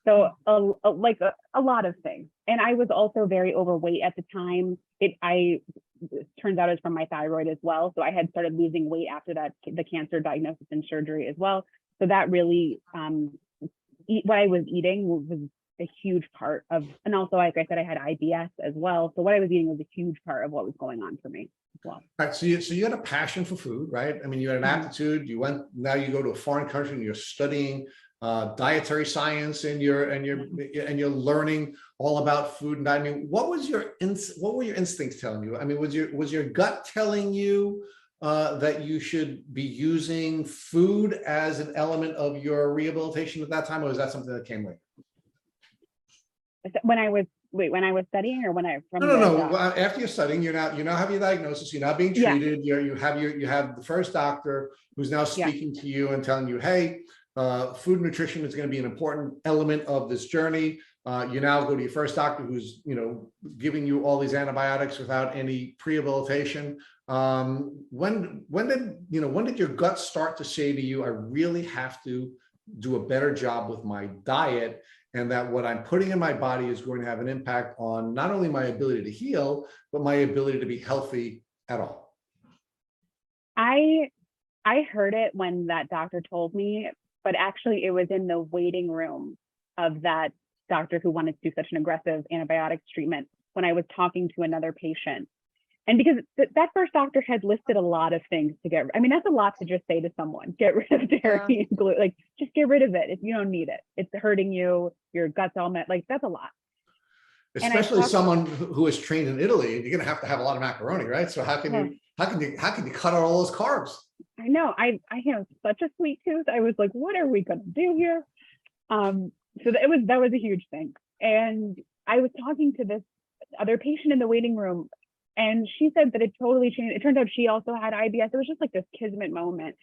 So a lot of things. And I was also very overweight at the time. It turns out it's from my thyroid as well. So I had started losing weight after that, the cancer diagnosis and surgery as well. So that really, what I was eating was a huge part of, and also, like I said, I had IBS as well. So what I was eating was a huge part of what was going on for me as well. All right. So you had a passion for food, right? I mean, you had an aptitude. Now you go to a foreign country and you're studying dietary science and you're learning all about food and diet. I mean, what were your instincts telling you? I mean, was your gut telling you that you should be using food as an element of your rehabilitation at that time, or was that something that came later? When I was studying, or when I from No. After you're studying, you now have your diagnosis. You're not being Yeah. treated. You have the first doctor who's now speaking to you and telling you, hey, food and nutrition is going to be an important element of this journey. You now go to your first doctor who's giving you all these antibiotics without any prehabilitation. When did your gut start to say to you, I really have to do a better job with my diet, and that what I'm putting in my body is going to have an impact on not only my ability to heal, but my ability to be healthy at all? I heard it when that doctor told me, but actually it was in the waiting room of that doctor who wanted to do such an aggressive antibiotics treatment when I was talking to another patient. And because that first doctor had listed a lot of things to get, I mean, that's a lot to just say to someone, get rid of dairy and gluten, like just get rid of it if you don't need it. It's hurting you, your gut's all met, like that's a lot. Especially someone who is trained in Italy, you're going to have a lot of macaroni, right? So how can you cut out all those carbs? I know, I have such a sweet tooth. I was like, what are we going to do here? So that was a huge thing. And I was talking to this other patient in the waiting room, and she said that it totally changed. It turns out she also had IBS. It was just like this kismet moment.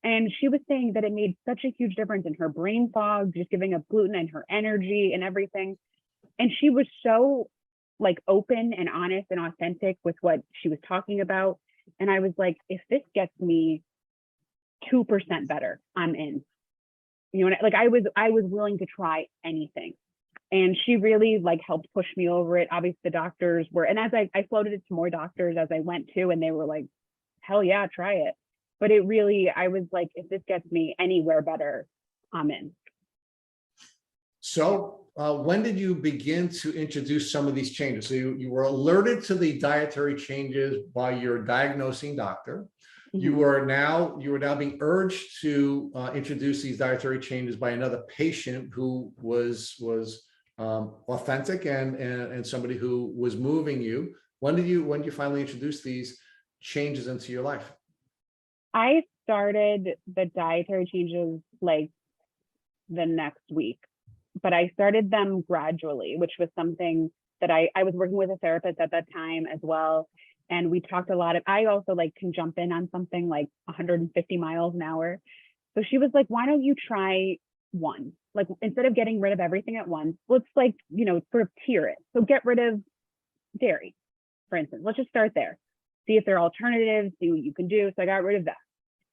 And she was saying that it made such a huge difference in her brain fog, just giving up gluten, and her energy and everything. And she was so like open and honest and authentic with what she was talking about. And I was like, if this gets me 2% better, I'm in. Like I was willing to try anything. And she really like helped push me over it. Obviously the doctors were, and as I floated it to more doctors as I went to, and they were like, hell yeah, try it. But it really, I was like, if this gets me anywhere better, I'm in. So when did you begin to introduce some of these changes? So you were alerted to the dietary changes by your diagnosing doctor. Mm-hmm. You were now being urged to introduce these dietary changes by another patient who was authentic and somebody who was moving you. When did you finally introduce these changes into your life? I started the dietary changes like the next week, but I started them gradually, which was something that I was working with a therapist at that time as well. And we talked a lot of, I also like can jump in on something like 150 miles an hour. So she was like, why don't you try one? Like, instead of getting rid of everything at once, let's like, sort of tier it. So get rid of dairy, for instance. Let's just start there. See if there are alternatives, see what you can do. So I got rid of that.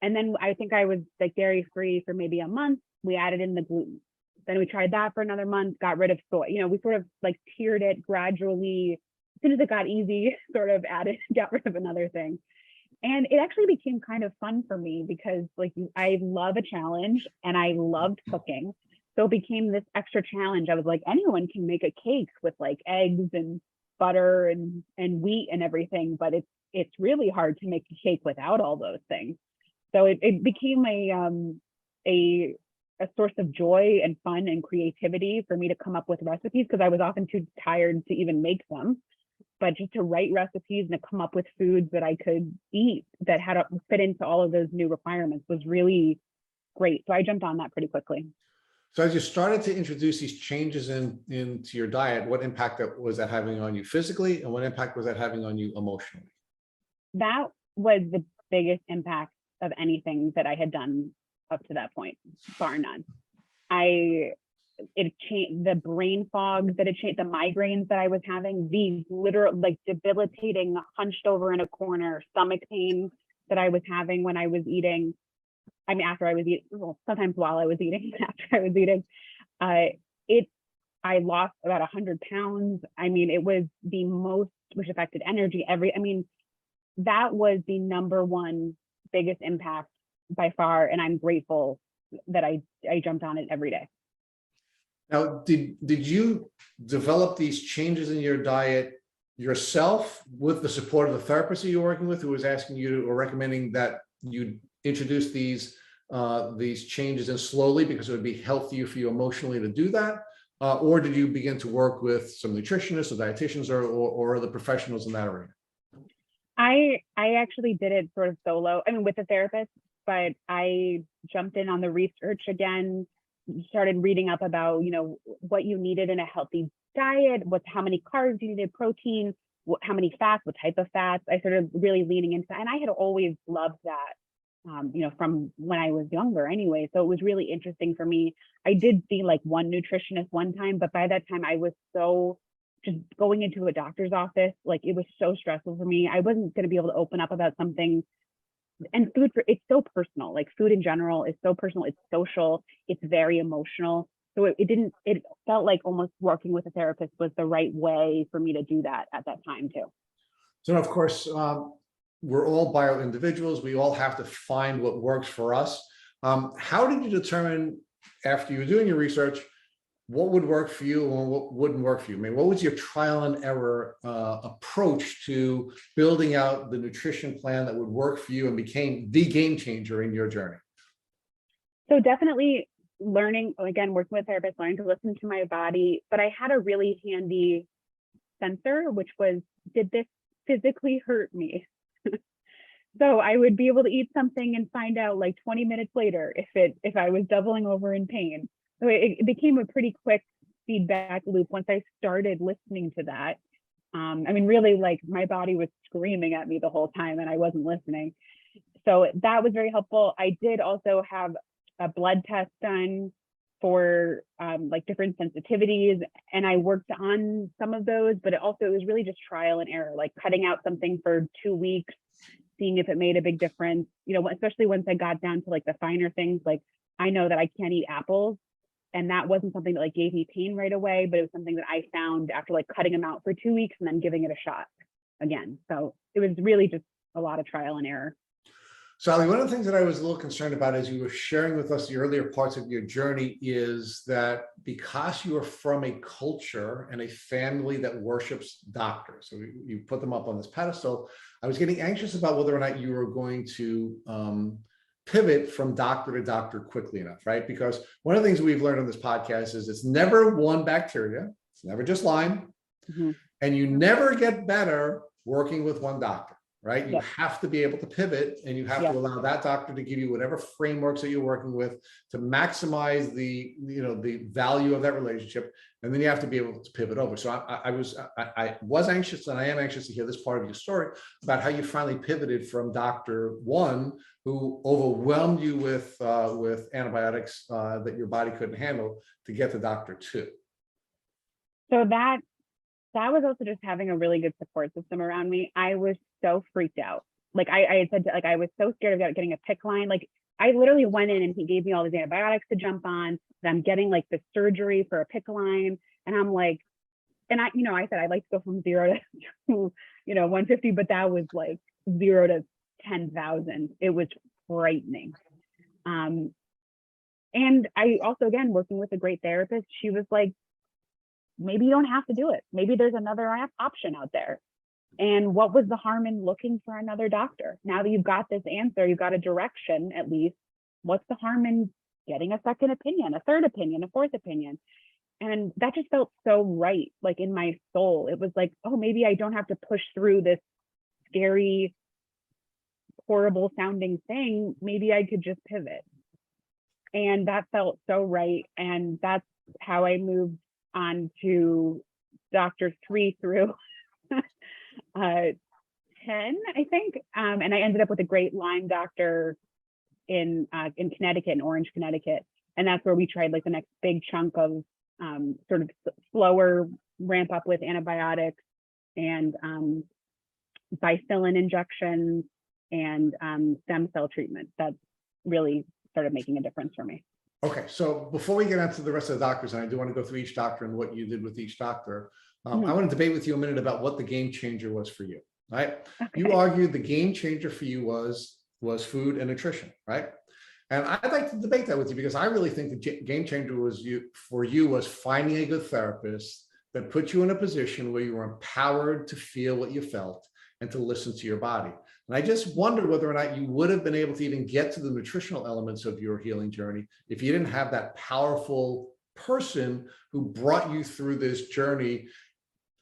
And then I think I was like dairy free for maybe a month. We added in the gluten. Then we tried that for another month, got rid of soy. We sort of like tiered it gradually. As soon as it got easy, sort of got rid of another thing. And it actually became kind of fun for me because like I love a challenge and I loved cooking. So it became this extra challenge. I was like, anyone can make a cake with like eggs and butter and wheat and everything, but it's really hard to make a cake without all those things. So it became a source of joy and fun and creativity for me to come up with recipes, because I was often too tired to even make them. But just to write recipes and to come up with foods that I could eat that had to fit into all of those new requirements was really great. So I jumped on that pretty quickly. So as you started to introduce these changes into your diet, what impact was that having on you physically, and what impact was that having on you emotionally? That was the biggest impact of anything that I had done up to that point, bar none. It changed the brain fog that it changed, the migraines that I was having, these literal like debilitating, hunched over in a corner, stomach pain that I was having when I was eating. I mean, after I was eating, well, sometimes while I was eating, after I was eating, I lost about 100 pounds. I mean, it was the most, which affected energy, that was the number one biggest impact by far. And I'm grateful that I jumped on it every day. Now, did you develop these changes in your diet yourself with the support of the therapist that you're working with, who was asking you or recommending that you introduce these these changes in slowly because it would be healthier for you emotionally to do that? Or did you begin to work with some nutritionists or dietitians or other professionals in that arena? I actually did it sort of solo, I mean, with a therapist, but I jumped in on the research again, started reading up about, what you needed in a healthy diet, how many carbs you needed, protein, how many fats, what type of fats. I started really leaning into that. And I had always loved that, from when I was younger anyway. So it was really interesting for me. I did see like one nutritionist one time, but by that time I was so just going into a doctor's office, like it was so stressful for me. I wasn't going to be able to open up about something. And it's so personal. Like food in general is so personal. It's social. It's very emotional. So it felt like almost working with a therapist was the right way for me to do that at that time too. So of course, we're all bio individuals. We all have to find what works for us. How did you determine, after you were doing your research, what would work for you and what wouldn't work for you? I mean, what was your trial and error approach to building out the nutrition plan that would work for you and became the game changer in your journey? So definitely learning, again, working with therapists, learning to listen to my body, but I had a really handy sensor, which was, did this physically hurt me? So I would be able to eat something and find out like 20 minutes later if I was doubling over in pain. So it became a pretty quick feedback loop once I started listening to that. I mean, really, like my body was screaming at me the whole time and I wasn't listening. So that was very helpful. I did also have a blood test done for like different sensitivities, and I worked on some of those, but it was really just trial and error, like cutting out something for 2 weeks, seeing if it made a big difference, especially once I got down to like the finer things. Like I know that I can't eat apples, and that wasn't something that like gave me pain right away, but it was something that I found after like cutting them out for 2 weeks and then giving it a shot again. So it was really just a lot of trial and error. So Ali, one of the things that I was a little concerned about as you were sharing with us the earlier parts of your journey is that because you are from a culture and a family that worships doctors, so you put them up on this pedestal, I was getting anxious about whether or not you were going to pivot from doctor to doctor quickly enough, right? Because one of the things we've learned on this podcast is it's never one bacteria, it's never just Lyme, and you never get better working with one doctor. Right? You have to be able to pivot, and you have to allow that doctor to give you whatever frameworks that you're working with to maximize the value of that relationship. And then you have to be able to pivot over. So I was anxious, and I am anxious to hear this part of your story about how you finally pivoted from doctor one, who overwhelmed you with antibiotics that your body couldn't handle, to get to doctor two. So that was also just having a really good support system around me. I was so freaked out. Like I had said, I was so scared of getting a PICC line. Like I literally went in and he gave me all these antibiotics to jump on. Then I'm getting like the surgery for a PICC line. And I'm like, and I said, I'd like to go from 0 to 150, but that was like 0 to 10,000. It was frightening. And I also, again, working with a great therapist, she was like, maybe you don't have to do it. Maybe there's another option out there. And what was the harm in looking for another doctor? Now that you've got this answer, you've got a direction at least, what's the harm in getting a second opinion, a third opinion, a fourth opinion? And that just felt so right, like in my soul. It was like, oh, maybe I don't have to push through this scary, horrible sounding thing. Maybe I could just pivot. And that felt so right. And that's how I moved on to doctor 3 through 10, I think. And I ended up with a great Lyme doctor in Connecticut, in Orange, Connecticut. And that's where we tried like the next big chunk of sort of slower ramp up with antibiotics and bicillin injections and stem cell treatment. That really started making a difference for me. Okay, so before we get into the rest of the doctors, and I do want to go through each doctor and what you did with each doctor, I want to debate with you a minute about what the game changer was for you, right? Okay. You argued the game changer for you was food and nutrition, right? And I'd like to debate that with you because I really think the game changer was finding a good therapist that put you in a position where you were empowered to feel what you felt and to listen to your body. And I just wonder whether or not you would have been able to even get to the nutritional elements of your healing journey if you didn't have that powerful person who brought you through this journey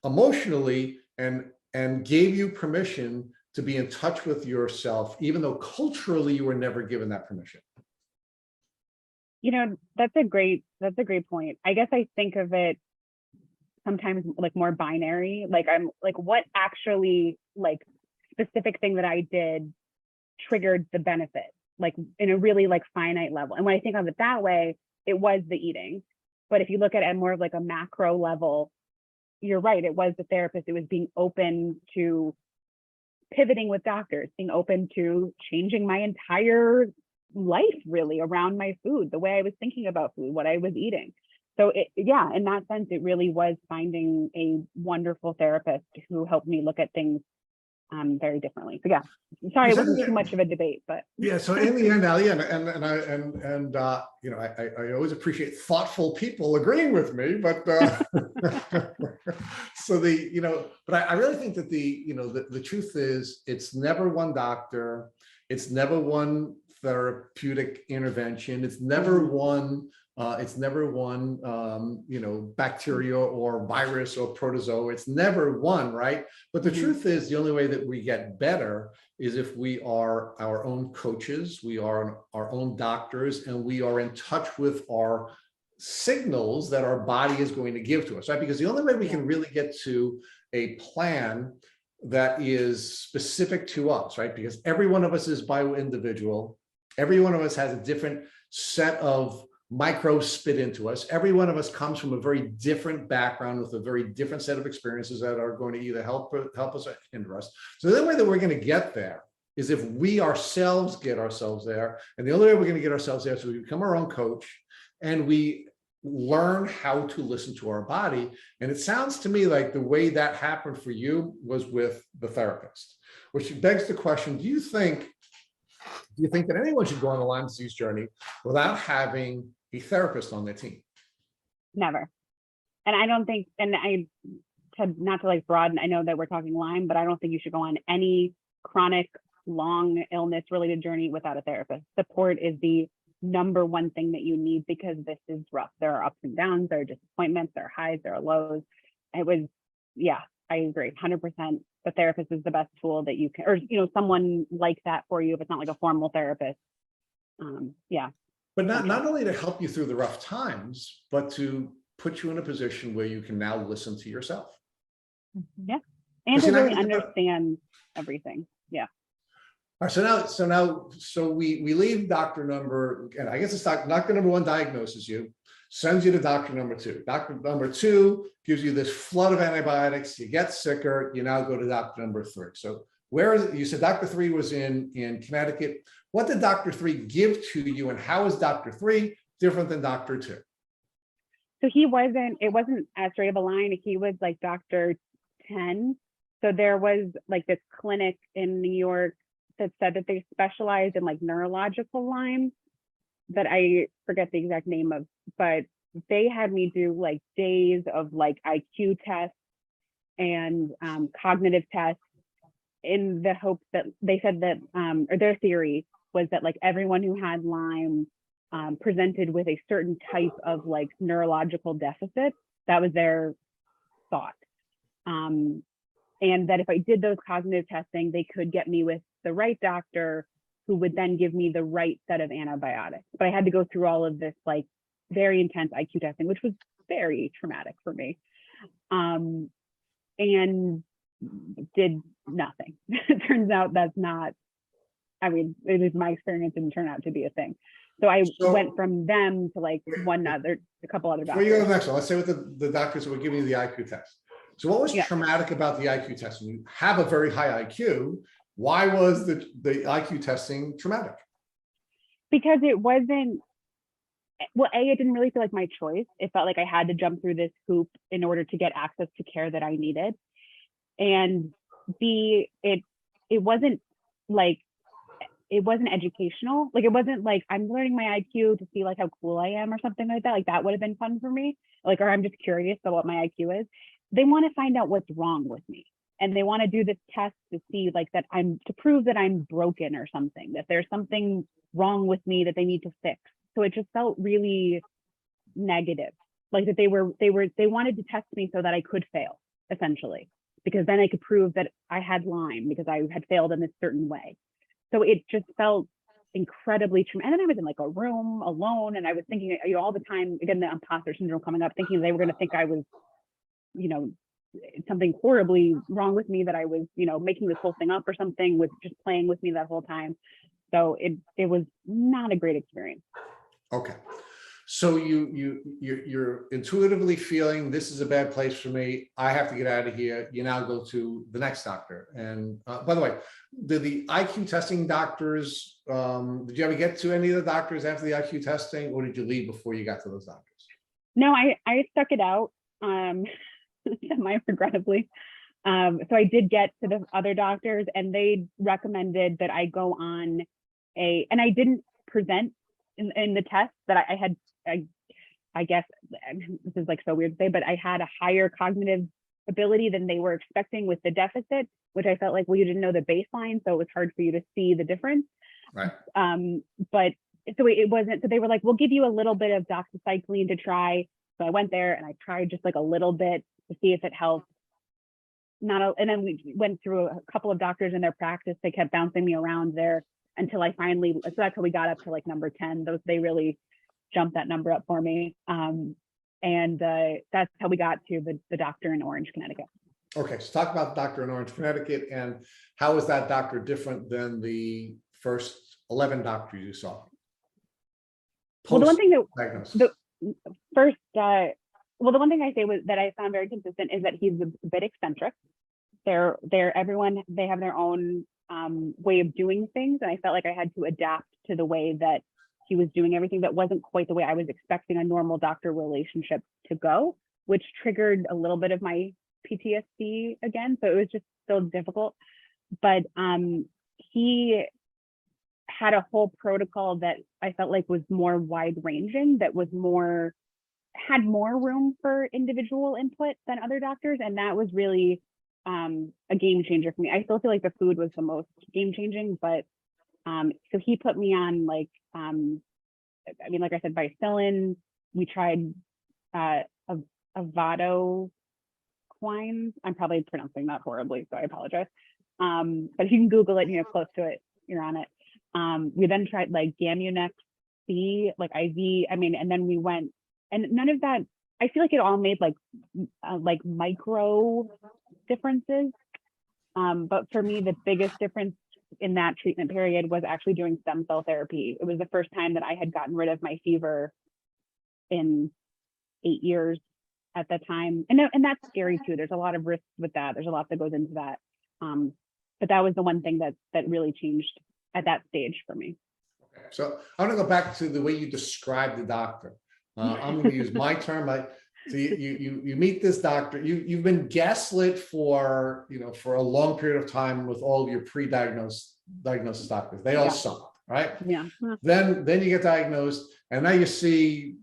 emotionally and gave you permission to be in touch with yourself, even though culturally you were never given that permission. That's a great point. I guess I think of it sometimes like more binary. Like I'm like, what actually like specific thing that I did triggered the benefit, like in a really like finite level. And when I think of it that way, it was the eating. But if you look at it more of like a macro level, you're right, it was the therapist. It was being open to pivoting with doctors, being open to changing my entire life really around my food, the way I was thinking about food, what I was eating. So yeah, in that sense, it really was finding a wonderful therapist who helped me look at things very differently. So yeah, sorry, it wasn't too much of a debate, but yeah. So in the end, Ali, and I always appreciate thoughtful people agreeing with me, but so but I really think that the truth is it's never one doctor, it's never one therapeutic intervention, it's never one. Bacteria or virus or protozoa. It's never one, right? But the truth is, the only way that we get better is if we are our own coaches, we are our own doctors, and we are in touch with our signals that our body is going to give to us, right? Because the only way we can really get to a plan that is specific to us, right? Because every one of us is bio-individual. Every one of us has a different set of microbes spit into us. Every one of us comes from a very different background with a very different set of experiences that are going to either help us or hinder us. So the only way that we're going to get there is if we ourselves get ourselves there. And the only way we're going to get ourselves there is we become our own coach and we learn how to listen to our body. And it sounds to me like the way that happened for you was with the therapist, which begs the question, do you think that anyone should go on the Lyme disease journey without having a therapist on their team? Never. And I don't think, not to like broaden, I know that we're talking Lyme, but I don't think you should go on any chronic, long illness related journey without a therapist. Support is the number one thing that you need because this is rough. There are ups and downs, there are disappointments, there are highs, there are lows. Yeah, I agree, 100%. The therapist is the best tool that you can, or someone like that for you if it's not like a formal therapist. Yeah. But not only to help you through the rough times, but to put you in a position where you can now listen to yourself. Yeah. And to really understand everything. Yeah. All right. So we leave doctor number, and I guess it's doctor number one diagnoses you, sends you to doctor number two. Doctor number two gives you this flood of antibiotics. You get sicker. You now go to doctor number three. So where is it? You said doctor three was in Connecticut. What did doctor three give to you, and how is doctor three different than doctor two? So it wasn't as straight of a line. He was like Dr. 10. So there was like this clinic in New York that said that they specialized in like neurological Lyme that I forget the exact name of, but they had me do like days of like IQ tests and cognitive tests in the hopes that they said that, or their theory was that like everyone who had Lyme presented with a certain type of like neurological deficit. That was their thought. And that if I did those cognitive testing, they could get me with the right doctor who would then give me the right set of antibiotics. But I had to go through all of this like very intense IQ testing, which was very traumatic for me. And did nothing. It turns out that's not, at least my experience didn't turn out to be a thing. So I went from them to like a couple other doctors. Before you go to the next one, let's say with the doctors who were giving you the IQ test. So what was traumatic about the IQ testing? You have a very high IQ. Why was the IQ testing traumatic? Because it wasn't, well, A, it didn't really feel like my choice. It felt like I had to jump through this hoop in order to get access to care that I needed. And B, it wasn't educational. Like, it wasn't like I'm learning my IQ to see like how cool I am or something like that. Like that would have been fun for me. Like, or I'm just curious about what my IQ is. They want to find out what's wrong with me. and they want to do this test to see like that to prove that I'm broken or something, that there's something wrong with me that they need to fix. So it just felt really negative, like that they wanted to test me so that I could fail, essentially, because then I could prove that I had Lyme because I had failed in this certain way. So it just felt incredibly true. And then I was in like a room alone, and I was thinking, all the time, again, the imposter syndrome coming up, thinking they were going to think I was, something horribly wrong with me, that I was, making this whole thing up or something, with just playing with me that whole time. So it was not a great experience. Okay. So you're intuitively feeling this is a bad place for me. I have to get out of here. You now go to the next doctor. And by the way, did the IQ testing doctors, did you ever get to any of the doctors after the IQ testing, or did you leave before you got to those doctors? No, I stuck it out, semi-regrettably. So I did get to the other doctors, and they recommended that I go on and I didn't present in the test, that I had, I guess this is like so weird to say, but I had a higher cognitive ability than they were expecting with the deficit, which I felt like, well, you didn't know the baseline, so it was hard for you to see the difference. Right. But so it wasn't, so they were like, we'll give you a little bit of doxycycline to try. So I went there and I tried just like a little bit to see if it helped. And then we went through a couple of doctors in their practice. They kept bouncing me around there until I finally, so that's how we got up to like number 10. They really jumped that number up for me. And that's how we got to the doctor in Orange, Connecticut. Okay, so talk about the doctor in Orange, Connecticut, and how is that doctor different than the first 11 doctors you saw? Well, the one thing that the one thing I say was that I found very consistent is that he's a bit eccentric. They have their own way of doing things, and I felt like I had to adapt to the way that he was doing everything. That wasn't quite the way I was expecting a normal doctor relationship to go, which triggered a little bit of my PTSD again. So it was just still difficult. But he had a whole protocol that I felt like was more wide ranging, that was had more room for individual input than other doctors. And that was really a game changer for me. I still feel like the food was the most game changing, but so he put me on like I said, Vicillin. We tried Avado quine. I'm probably pronouncing that horribly, so I apologize. But if you can Google it, close to it, you're on it. We then tried like Gamunex C, like IV. And then we went, and none of that, I feel like it all made like micro differences. But for me, the biggest difference in that treatment period was actually doing stem cell therapy. It was the first time that I had gotten rid of my fever in 8 years at that time. And that's scary too. There's a lot of risks with that. There's a lot that goes into that. But that was the one thing that really changed at that stage for me. Okay. So I'm going to go back to the way you described the doctor. I'm going to use my term. So you meet this doctor. You've been gaslit for a long period of time with all of your diagnosis doctors. They all suck, right? Yeah. Then you get diagnosed, and now you see,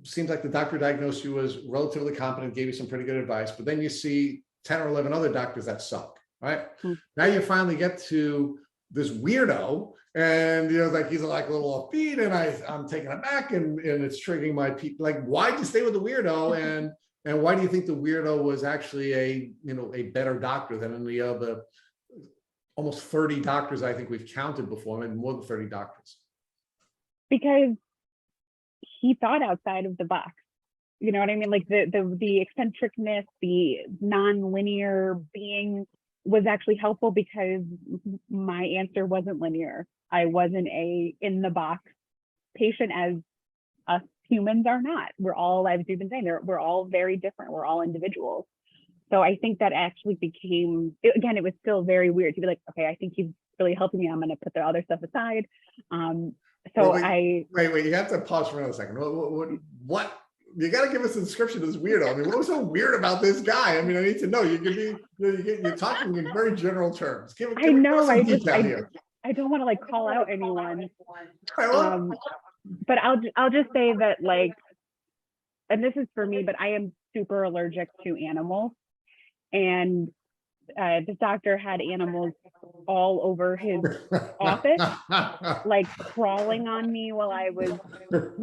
seems like the doctor diagnosed you as relatively competent, gave you some pretty good advice, but then you see 10 or 11 other doctors that suck, right? Now you finally get to this weirdo, and like he's like a little offbeat, and I'm taken aback, and it's triggering my people. Like, why'd you stay with the weirdo? And why do you think the weirdo was actually a better doctor than any of the almost 30 doctors I think we've counted before, maybe more than 30 doctors? Because he thought outside of the box. You know what I mean? Like the eccentricness, the non-linear being was actually helpful, because my answer wasn't linear. I wasn't a in the box patient, as us humans are not. We're all, as you've been saying, we're all very different. We're all individuals. So I think that actually became, again, it was still very weird to be like, okay, I think he's really helping me. I'm going to put the other stuff aside. Wait, you have to pause for another second. What? You got to give us a description of this weirdo. What was so weird about this guy? I need to know. You're talking in very general terms. Give us some detail here. I don't want to like call out anyone. Right, but I'll just say that, like, and this is for me, but I am super allergic to animals. And this doctor had animals all over his office, like crawling on me while I was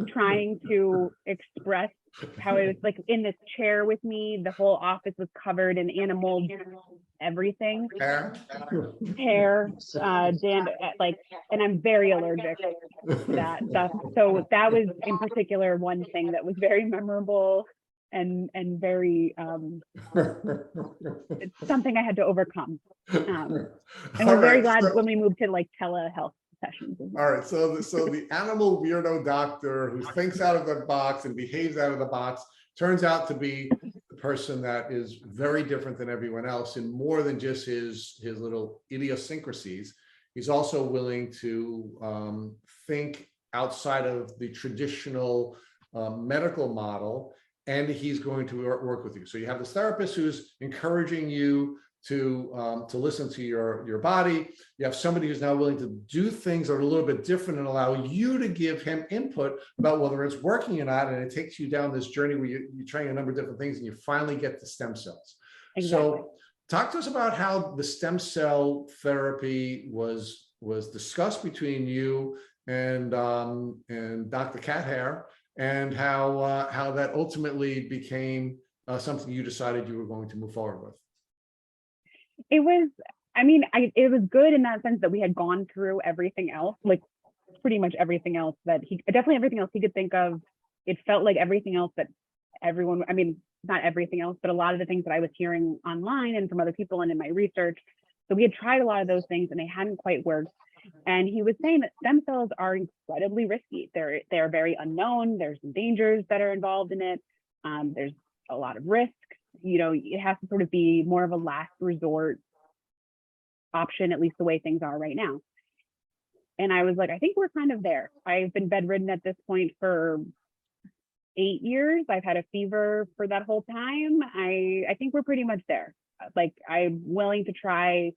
trying to express how it was, like in this chair with me. The whole office was covered in animal everything, hair, like, and I'm very allergic to that stuff. So that was in particular one thing that was very memorable and very it's something I had to overcome. And we're very glad when we moved to like telehealth sessions. All right, so the animal weirdo doctor who thinks out of the box and behaves out of the box turns out to be the person that is very different than everyone else in more than just his little idiosyncrasies. He's also willing to think outside of the traditional medical model, and he's going to work with you. So you have this therapist who's encouraging you to listen to your body. You have somebody who's now willing to do things that are a little bit different and allow you to give him input about whether it's working or not. And it takes you down this journey where you're trying a number of different things and you finally get to stem cells. Exactly. So talk to us about how the stem cell therapy was discussed between you and Dr. Cat Hair, and how that ultimately became something you decided you were going to move forward with. It was, I mean, it was good in that sense that we had gone through everything else, like pretty much everything else that definitely everything else he could think of. It felt like everything else that everyone, I mean, not everything else, but a lot of the things that I was hearing online and from other people and in my research. So we had tried a lot of those things and they hadn't quite worked. And he was saying that stem cells are incredibly risky. They're very unknown. There's some dangers that are involved in it. There's a lot of risk. You know, it has to sort of be more of a last resort option, at least the way things are right now. And I was like, I think we're kind of there. I've been bedridden at this point for 8 years. I've had a fever for that whole time. I think we're pretty much there. Like, I'm willing to try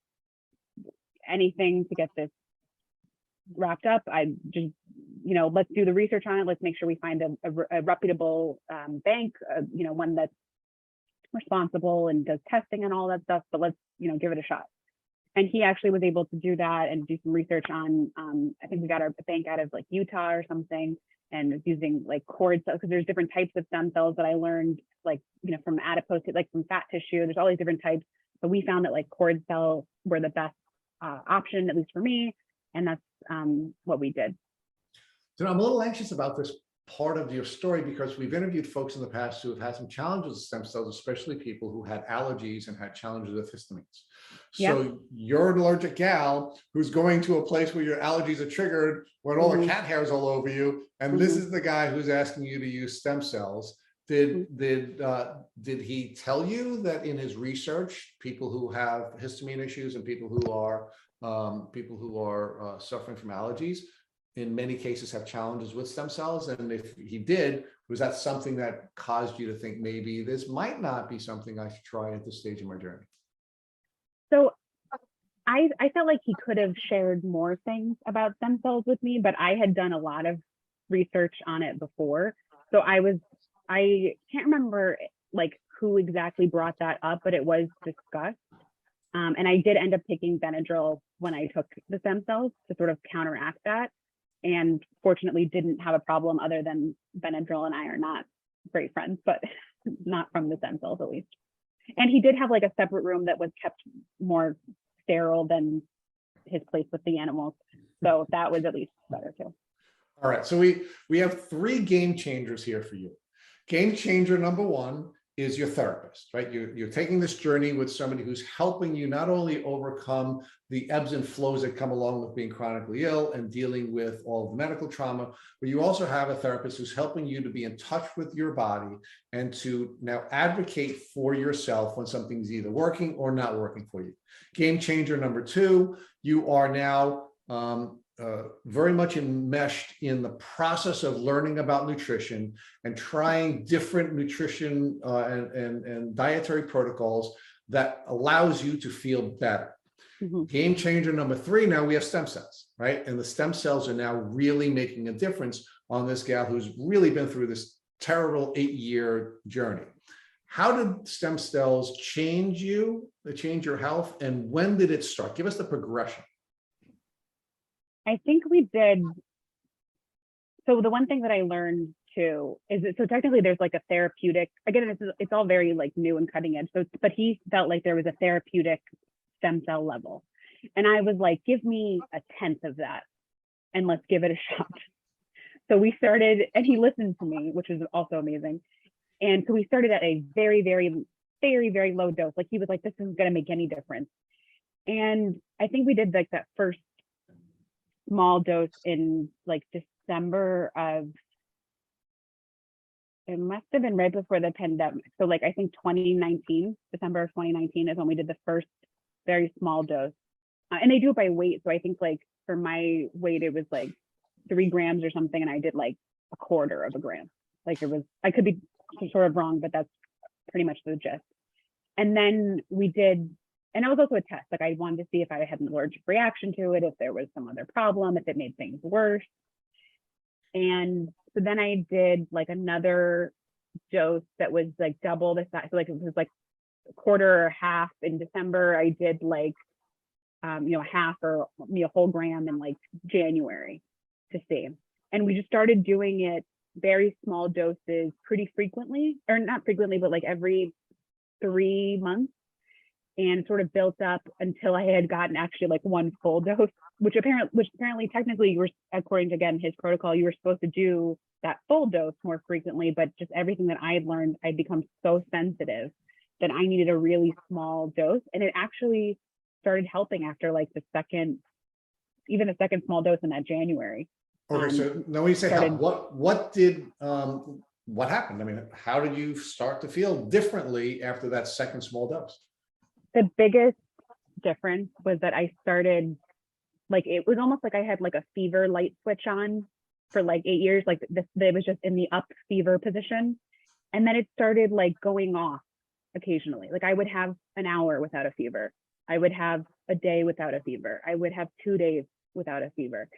anything to get this wrapped up. I just, you know, let's do the research on it. Let's make sure we find a reputable bank, you know, one that's responsible and does testing and all that stuff, but let's, you know, give it a shot. And he actually was able to do that and do some research on, I think we got our bank out of like Utah or something, and using like cord cells, because there's different types of stem cells that I learned, like, you know, from adipose, like from fat tissue, there's all these different types. But we found that like cord cells were the best option, at least for me. And that's what we did. So I'm a little anxious about this part of your story, because we've interviewed folks in the past who have had some challenges with stem cells, especially people who had allergies and had challenges with histamines. So yep. You're an allergic gal who's going to a place where your allergies are triggered, when all the cat hair's all over you, and this is the guy who's asking you to use stem cells. Did he tell you that in his research, people who have histamine issues and people who are suffering from allergies, in many cases have challenges with stem cells? And if he did, was that something that caused you to think maybe this might not be something I should try at this stage of my journey? So I felt like he could have shared more things about stem cells with me, but I had done a lot of research on it before. So I can't remember like who exactly brought that up, but it was discussed. And I did end up taking Benadryl when I took the stem cells to sort of counteract that. And fortunately didn't have a problem, other than Benadryl and I are not great friends, but not from the stem cells at least. And he did have like a separate room that was kept more sterile than his place with the animals. So that was at least better too. All right, so we have 3 game changers here for you. Game changer number 1 is your therapist, right? You're taking this journey with somebody who's helping you not only overcome the ebbs and flows that come along with being chronically ill and dealing with all the medical trauma, but you also have a therapist who's helping you to be in touch with your body and to now advocate for yourself when something's either working or not working for you. Game changer number 2, you are now very much enmeshed in the process of learning about nutrition and trying different nutrition and dietary protocols that allows you to feel better. Game changer number 3, now we have stem cells, right? And the stem cells are now really making a difference on this gal who's really been through this terrible 8-year journey. How did stem cells change you, change your health? And when did it start? Give us the progression. I think we did. So the one thing that I learned too is that, so technically there's like a therapeutic, again, it's all very like new and cutting edge. So, but he felt like there was a therapeutic stem cell level. And I was like, give me a tenth of that and let's give it a shot. So we started, and he listened to me, which was also amazing. And so we started at a very, very, very, very low dose. Like he was like, this isn't going to make any difference. And I think we did like that first small dose in like December of, it must have been right before the pandemic. So like, I think 2019, December of 2019 is when we did the first very small dose. And they do it by weight. So I think like for my weight, it was like 3 grams or something. And I did like a quarter of a gram. Like it was, I could be sort of wrong, but that's pretty much the gist. And then we did, and it was also a test. Like I wanted to see if I had an allergic reaction to it, if there was some other problem, if it made things worse. And so then I did like another dose that was like double the size. So like it was like a quarter or half in December. I did like, half or a whole gram in like January to see. And we just started doing it very small doses pretty frequently, or not frequently, but like every 3 months, and sort of built up until I had gotten actually like 1 full dose, which apparently technically you were, according to again his protocol, you were supposed to do that full dose more frequently, but just everything that I had learned, I'd become so sensitive that I needed a really small dose. And it actually started helping after like the second small dose in that January. Okay, so now when you say started, what happened? I mean, how did you start to feel differently after that second small dose? The biggest difference was that I started, like, it was almost like I had like a fever light switch on for like 8 years. Like this, it was just in the up fever position. And then it started like going off occasionally. Like I would have an hour without a fever. I would have a day without a fever. I would have 2 days without a fever.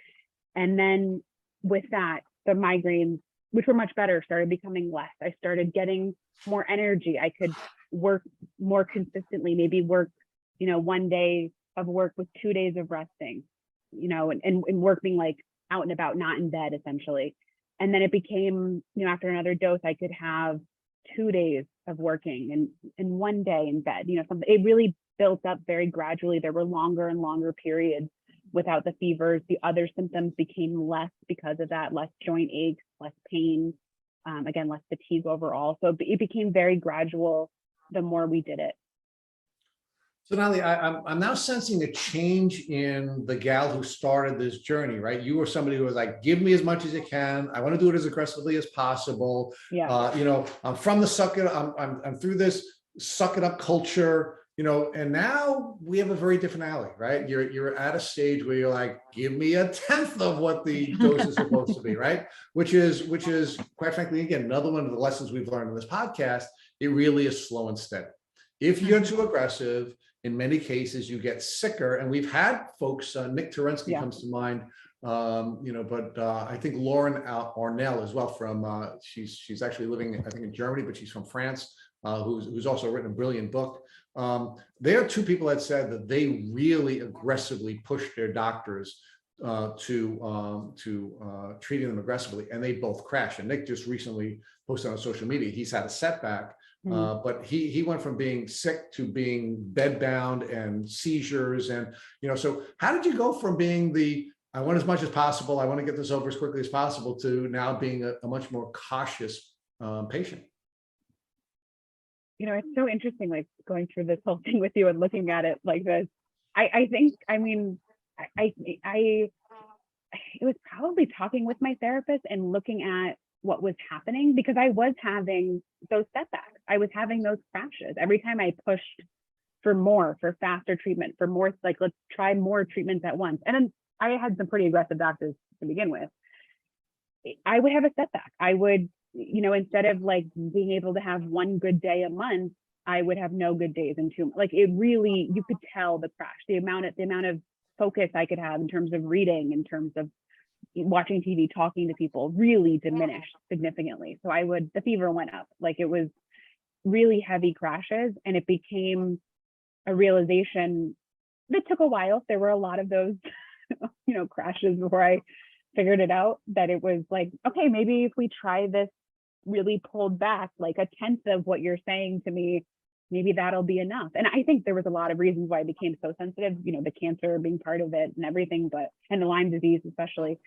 And then with that, the migraines, which were much better, started becoming less. I started getting more energy. I could work more consistently, maybe work, 1 day of work with 2 days of resting, and work being like out and about, not in bed essentially. And then it became, after another dose, I could have 2 days of working and 1 day in bed, something. It really built up very gradually. There were longer and longer periods without the fevers. The other symptoms became less because of that, less joint aches, less pain, again, less fatigue overall. So it became very gradual the more we did it. So Natalie, I'm now sensing a change in the gal who started this journey, right? You were somebody who was like, give me as much as you can. I want to do it as aggressively as possible. Yeah. I'm from the suck it. I'm through this suck it up culture. And now we have a very different alley, right? You're at a stage where you're like, give me a tenth of what the dose is supposed to be, right? Which is quite frankly, again, another one of the lessons we've learned in this podcast. It really is slow and steady. If you're too aggressive, in many cases, you get sicker. And we've had folks, Nick Terensky comes to mind, but I think Lauren Ornell as well from, she's actually living, I think in Germany, but she's from France, who's also written a brilliant book. There are 2 people that said that they really aggressively pushed their doctors to treating them aggressively, and they both crashed. And Nick just recently posted on social media, he's had a setback, but he went from being sick to being bedbound and seizures. And, so how did you go from being I want as much as possible, I want to get this over as quickly as possible, to now being a much more cautious patient? It's so interesting, like going through this whole thing with you and looking at it like this. I think, it was probably talking with my therapist and looking at what was happening, because I was having those setbacks. I was having those crashes. Every time I pushed for faster treatment, for more, like, let's try more treatments at once. And then I had some pretty aggressive doctors to begin with. I would have a setback. I would, instead of like being able to have 1 good day a month, I would have no good days in 2. Like it really, you could tell the crash, the amount of focus I could have in terms of reading, in terms of watching TV, talking to people, really diminished significantly. So the fever went up. Like it was really heavy crashes, and it became a realization that took a while. There were a lot of those, crashes before I figured it out, that it was like, okay, maybe if we try this really pulled back, like a tenth of what you're saying to me, maybe that'll be enough. And I think there was a lot of reasons why I became so sensitive, the cancer being part of it and everything, and the Lyme disease especially.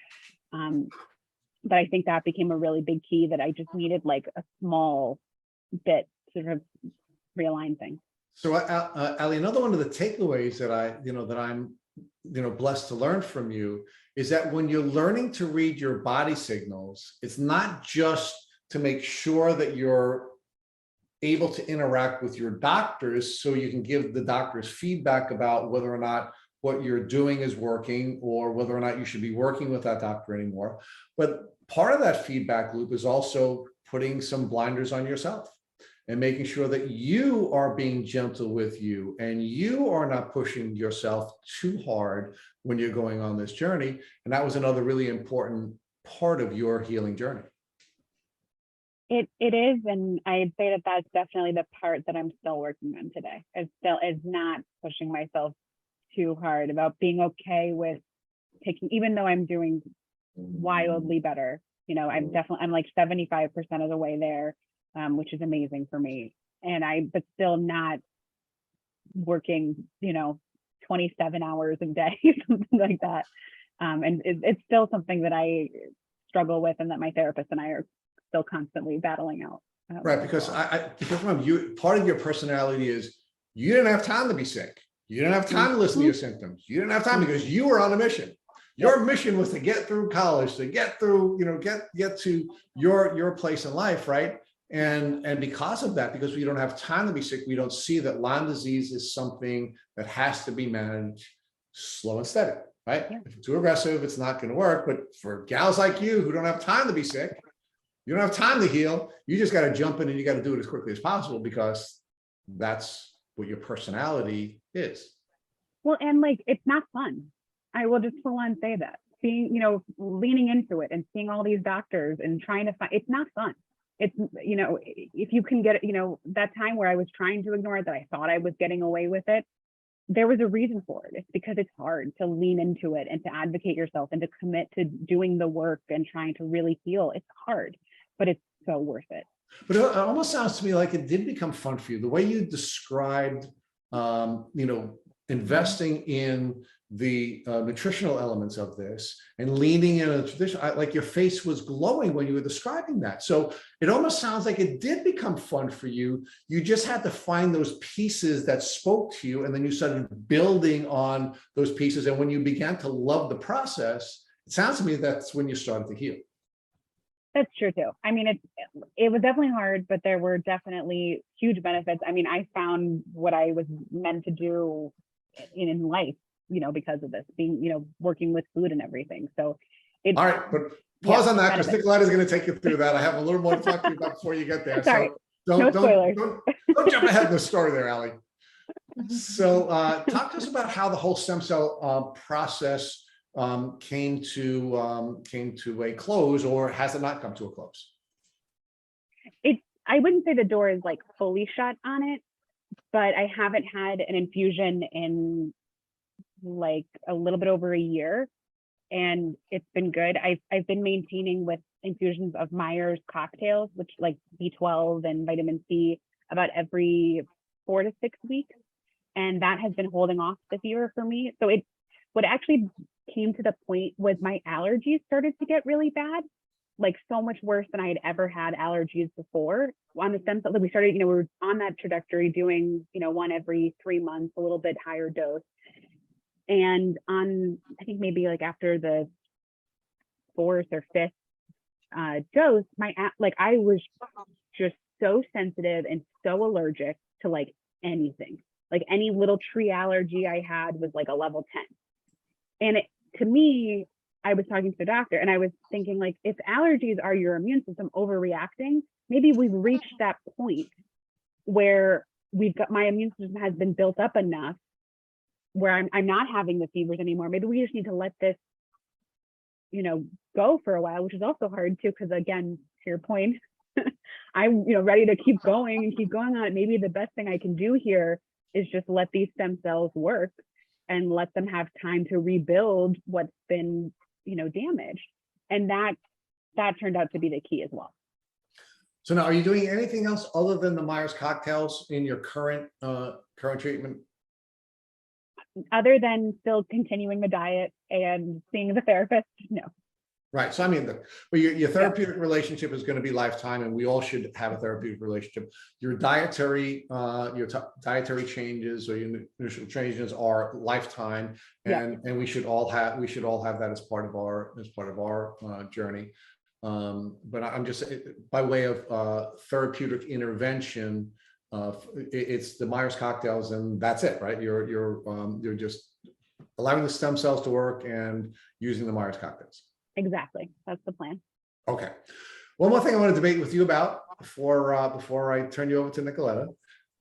But I think that became a really big key, that I just needed like a small bit to sort of realign things. So, Ali, another one of the takeaways that I'm blessed to learn from you is that when you're learning to read your body signals, it's not just to make sure that you're able to interact with your doctors so you can give the doctors feedback about whether or not what you're doing is working, or whether or not you should be working with that doctor anymore. But part of that feedback loop is also putting some blinders on yourself and making sure that you are being gentle with you and you are not pushing yourself too hard when you're going on this journey. And that was another really important part of your healing journey. It is, and I'd say that that's definitely the part that I'm still working on today. It's not pushing myself too hard, about being okay with taking, even though I'm doing wildly better. I'm like 75% of the way there, which is amazing for me. But still not working, 27 hours a day, something like that. And it's still something that I struggle with, and that my therapist and I are still constantly battling out. Right, because because remember, part of your personality is you didn't have time to be sick. You didn't have time to listen to your symptoms. You didn't have time because you were on a mission. Your mission was to get through college, to get through, get to your place in life, right? And because of that, because we don't have time to be sick, we don't see that Lyme disease is something that has to be managed slow and steady, right? Yeah. If it's too aggressive, it's not going to work. But for gals like you who don't have time to be sick, you don't have time to heal, you just got to jump in and you got to do it as quickly as possible, because that's what your personality is. Well, and like, it's not fun. I will just full on say that. Seeing, leaning into it and seeing all these doctors and trying to find, it's not fun. It's, if you can get it, that time where I was trying to ignore it, that I thought I was getting away with it, there was a reason for it. It's because it's hard to lean into it and to advocate yourself and to commit to doing the work and trying to really heal. It's hard, but it's so worth it. But it almost sounds to me like it did become fun for you. The way you described, investing in the nutritional elements of this and leaning in a tradition, like your face was glowing when you were describing that. So it almost sounds like it did become fun for you. You just had to find those pieces that spoke to you, and then you started building on those pieces. And when you began to love the process, it sounds to me that's when you started to heal. That's true too. I mean, it was definitely hard, but there were definitely huge benefits. I mean, I found what I was meant to do in life, because of this, being, working with food and everything. So all right, but pause on that, because Nicolette is going to take you through that. I have a little more to talk to you about before you get there. Sorry. So spoilers. Don't jump ahead in the story there, Ali. So talk to us about how the whole stem cell process came to a close, or has it not come to a close? I wouldn't say the door is like fully shut on it, but I haven't had an infusion in like a little bit over a year, and it's been good. I've been maintaining with infusions of Myers cocktails, which like B12 and vitamin C, about every 4 to 6 weeks, and that has been holding off the fever for me. So what actually came to the point was my allergies started to get really bad, like so much worse than I had ever had allergies before. On the stem cell, we started, we were on that trajectory doing, one every 3 months, a little bit higher dose. And on, I think maybe like after the 4th or 5th dose, I was just so sensitive and so allergic to like anything. Like any little tree allergy I had was like a level 10. And to me, I was talking to the doctor and I was thinking, like, if allergies are your immune system overreacting, maybe we've reached that point where my immune system has been built up enough where I'm not having the fevers anymore. Maybe we just need to let this, go for a while, which is also hard too, because again, to your point, I'm, ready to keep going and keep going on it. Maybe the best thing I can do here is just let these stem cells work and let them have time to rebuild what's been, damaged. And that turned out to be the key as well. So now, are you doing anything else other than the Myers cocktails in your current treatment? Other than still continuing the diet and seeing the therapist, no. Right. So I mean, your therapeutic relationship is going to be lifetime, and we all should have a therapeutic relationship. Your dietary changes or your nutritional changes are lifetime, and we should all have that as part of our journey. But I'm just, by way of therapeutic intervention, it's the Myers cocktails, and that's it, right? You're just allowing the stem cells to work and using the Myers cocktails. Exactly. That's the plan. Okay. One more thing I want to debate with you about before I turn you over to Nicoletta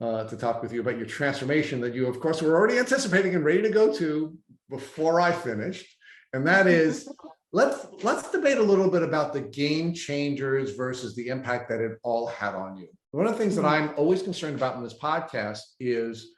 to talk with you about your transformation that you, of course, were already anticipating and ready to go to before I finished. And that is, let's debate a little bit about the game changers versus the impact that it all had on you. One of the things that I'm always concerned about in this podcast is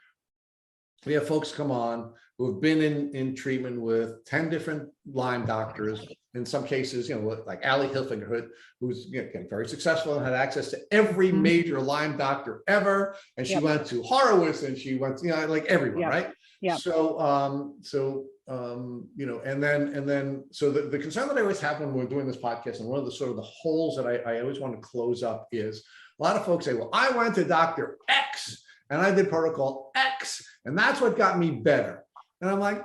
we have folks come on who have been in treatment with 10 different Lyme doctors. In some cases, like Ali Lazowski, who's again, very successful and had access to every major Lyme doctor ever. And she went to Horowitz, and she went, like everyone, right? Yeah. So, and then, so the concern that I always have when we're doing this podcast, and one of the sort of the holes that I always want to close up is a lot of folks say, well, I went to Dr. X and I did protocol X, and that's what got me better. And I'm like,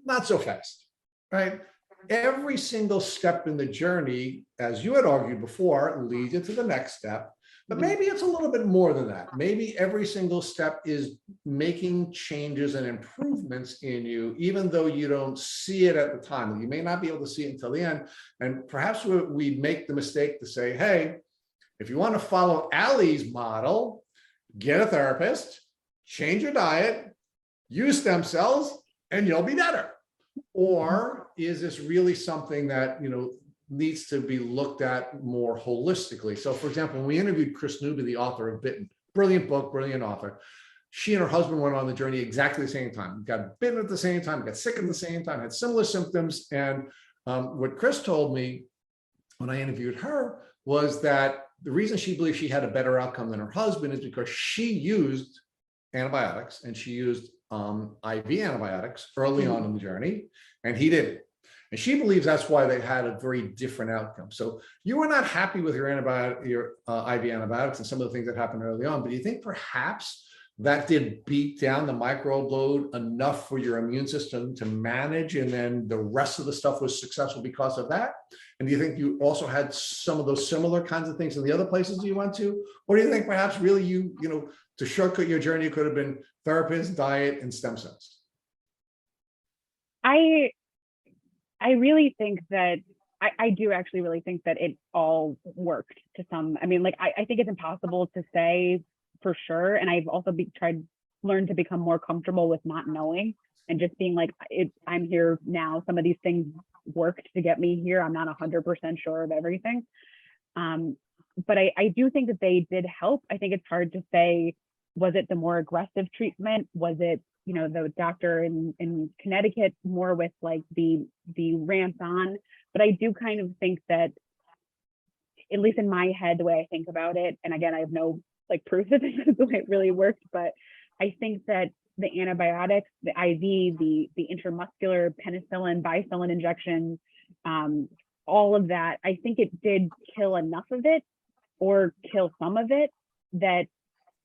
not so fast, right? Every single step in the journey, as you had argued before, leads you to the next step. But maybe it's a little bit more than that. Maybe every single step is making changes and improvements in you, even though you don't see it at the time. You may not be able to see it until the end. And perhaps we make the mistake to say, hey, if you want to follow Ali's model, get a therapist, change your diet, use stem cells, and you'll be better. Or is this really something that, needs to be looked at more holistically? So for example, when we interviewed Chris Newby, the author of Bitten, brilliant book, brilliant author, she and her husband went on the journey exactly the same time, got bitten at the same time, got sick at the same time, had similar symptoms. And what Chris told me when I interviewed her was that the reason she believed she had a better outcome than her husband is because she used antibiotics, and she used IV antibiotics early on in the journey, and he didn't. And she believes that's why they had a very different outcome. So you were not happy with your IV antibiotics and some of the things that happened early on, but do you think perhaps that did beat down the microbe load enough for your immune system to manage, and then the rest of the stuff was successful because of that? And do you think you also had some of those similar kinds of things in the other places you went to? Or do you think perhaps really to shortcut your journey, it could have been therapist, diet, and stem cells? I really think that I do actually really think that it all worked to some. I mean, like I think it's impossible to say for sure. And I've also learned to become more comfortable with not knowing and just being like, I'm here now. Some of these things worked to get me here. I'm not 100% sure of everything. But I do think that they did help. I think it's hard to say, was it the more aggressive treatment? Was it, the doctor in Connecticut more with like the rants on? But I do kind of think that, at least in my head, the way I think about it, and again, I have no proof that this is the way it really worked, but I think that the antibiotics, the IV, the intramuscular penicillin, bicillin injections, all of that, I think it did kill enough of it, or kill some of it, that,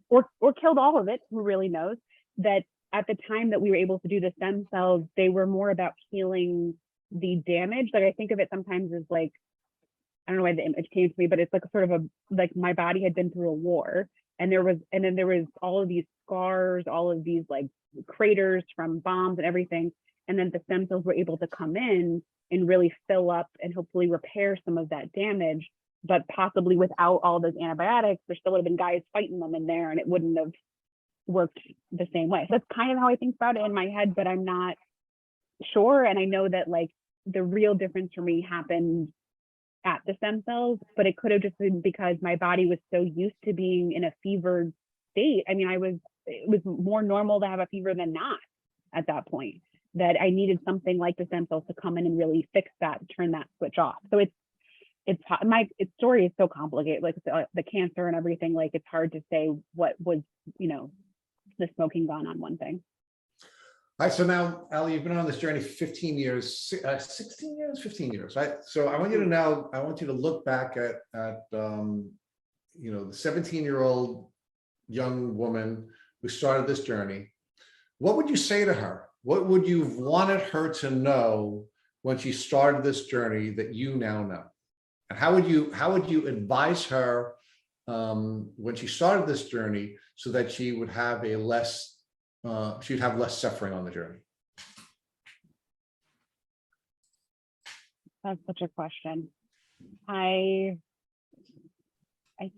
or killed all of it, who really knows, that at the time that we were able to do the stem cells, they were more about healing the damage. Like I think of it sometimes as like, I don't know why the image came to me, but it's like sort of like my body had been through a war, and then there was all of these scars, all of these like craters from bombs and everything. And then the stem cells were able to come in and really fill up and hopefully repair some of that damage. But possibly without all those antibiotics, there still would have been guys fighting them in there, and it wouldn't have worked the same way. So that's kind of how I think about it in my head, but I'm not sure. And I know that like the real difference for me happened at the stem cells, but it could have just been because my body was so used to being in a fevered state. I mean, it was more normal to have a fever than not at that point, that I needed something like the stem cells to come in and really fix that, turn that switch off. So its story is so complicated, like the cancer and everything. Like, it's hard to say what was, the smoking gun on one thing. All right, so now, Ali, you've been on this journey for 15 years, 16 years, 15 years, right? So I want you to look back at the 17-year-old young woman who started this journey. What would you say to her? What would you have wanted her to know when she started this journey that you now know? And how would you advise her when she started this journey so that she would have she'd have less suffering on the journey? That's such a question. I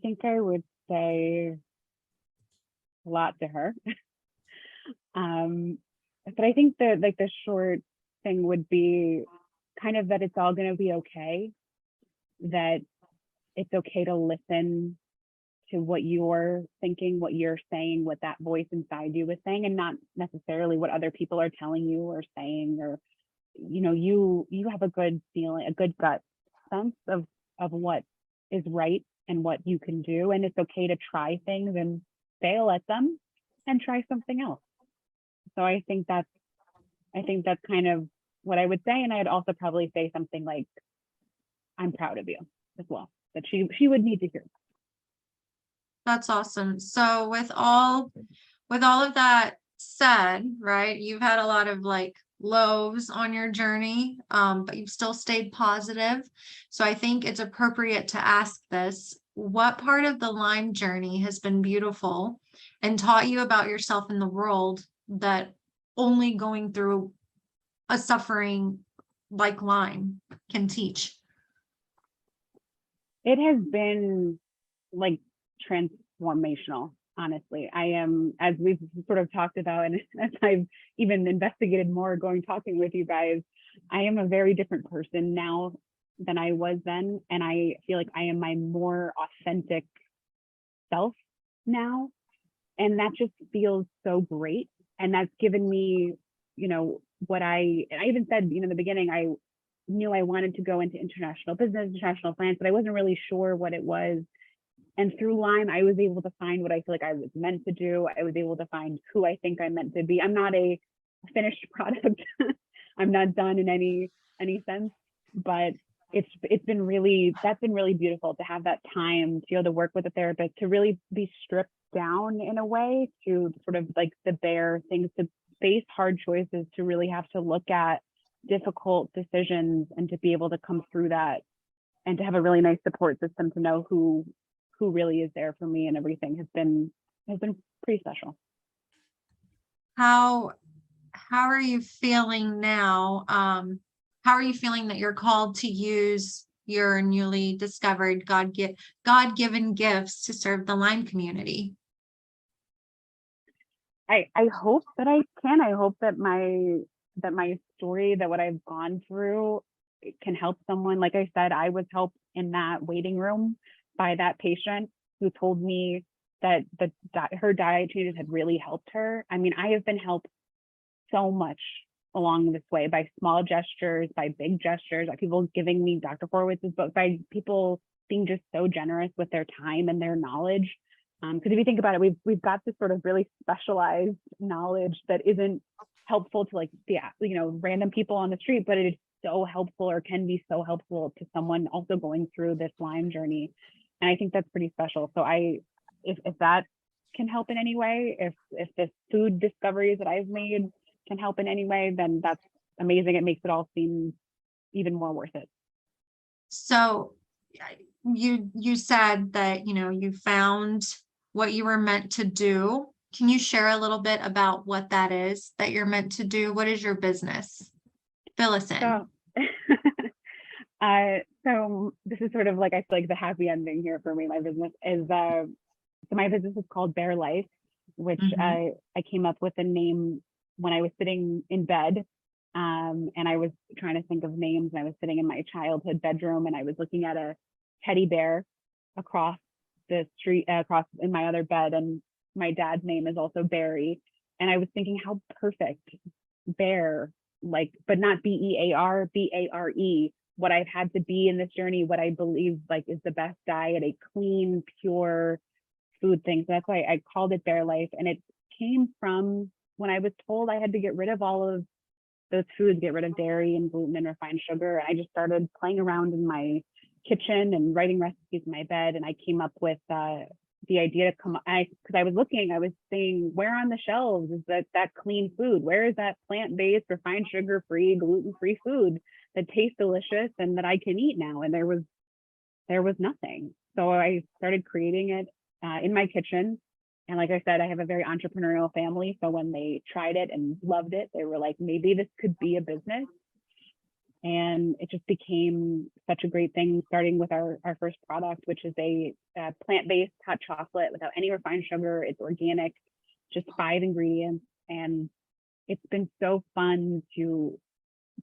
think I would say a lot to her. But I think that, like, the short thing would be kind of that it's all going to be okay, that it's okay to listen to what you're thinking, what you're saying, what that voice inside you is saying, and not necessarily what other people are telling you or saying, or, you have a good feeling, a good gut sense of what is right and what you can do. And it's okay to try things and fail at them and try something else. So I think that's kind of what I would say. And I'd also probably say something like, I'm proud of you as well, that she would need to hear. That's awesome. So with all of that said, right, you've had a lot of like lows on your journey, but you've still stayed positive. So I think it's appropriate to ask this: what part of the Lyme journey has been beautiful and taught you about yourself in the world that only going through a suffering like Lyme can teach? It has been like transformational, honestly. I am, as we've sort of talked about, and as I've even investigated more talking with you guys, I am a very different person now than I was then. And I feel like I am my more authentic self now. And that just feels so great. And that's given me, what I even said, in the beginning, I knew I wanted to go into international business, international finance, but I wasn't really sure what it was. And through Lyme, I was able to find what I feel like I was meant to do. I was able to find who I think I'm meant to be. I'm not a finished product. I'm not done in any sense, but that's been really beautiful to have that time to be able to work with a therapist, to really be stripped down in a way, to sort of like the bare things, to face hard choices, to really have to look at difficult decisions and to be able to come through that, and to have a really nice support system to know who really is there for me, and everything has been pretty special. How are you feeling now? How are you feeling that you're called to use your newly discovered God-given gifts to serve the Lyme community? I hope that I can. I hope that my story, that what I've gone through, can help someone. Like I said, I was helped in that waiting room by that patient who told me that her diet changes had really helped her. I mean, I have been helped so much along this way, by small gestures, by big gestures, by people giving me Dr. Horowitz's book, by people being just so generous with their time and their knowledge. Because if you think about it, we've got this sort of really specialized knowledge that isn't helpful to, like, random people on the street, but it is so helpful, or can be so helpful, to someone also going through this Lyme journey. And I think that's pretty special. So if that can help in any way, if the food discoveries that I've made can help in any way, then that's amazing. It makes it all seem even more worth it. So you said that, you found what you were meant to do. Can you share a little bit about what that is that you're meant to do? What is your business? Fill us in. So this is sort of like, I feel like the happy ending here for me. My business is my business is called Bare Life, which I came up with a name when I was sitting in bed And I was trying to think of names, and I was sitting in my childhood bedroom, and I was looking at a teddy bear across the street, across in my other bed, and my dad's name is also Barry. And I was thinking how perfect bear, like, but not BEAR, BARE, what I've had to be in this journey, what I believe like is the best diet, a clean, pure food thing. So that's why I called it Bear Life. And it came from when I was told I had to get rid of all of those foods, get rid of dairy and gluten and refined sugar. I just started playing around in my kitchen and writing recipes in my bed. And I came up with the idea to come, because I was saying, where on the shelves is that clean food? Where is that plant-based, refined sugar-free, gluten-free food that tastes delicious and that I can eat now? And there was nothing. So I started creating it in my kitchen. And like I said, I have a very entrepreneurial family. So when they tried it and loved it, they were like, maybe this could be a business. And it just became such a great thing, starting with our first product, which is a plant-based hot chocolate without any refined sugar. It's organic, just 5 ingredients. And it's been so fun to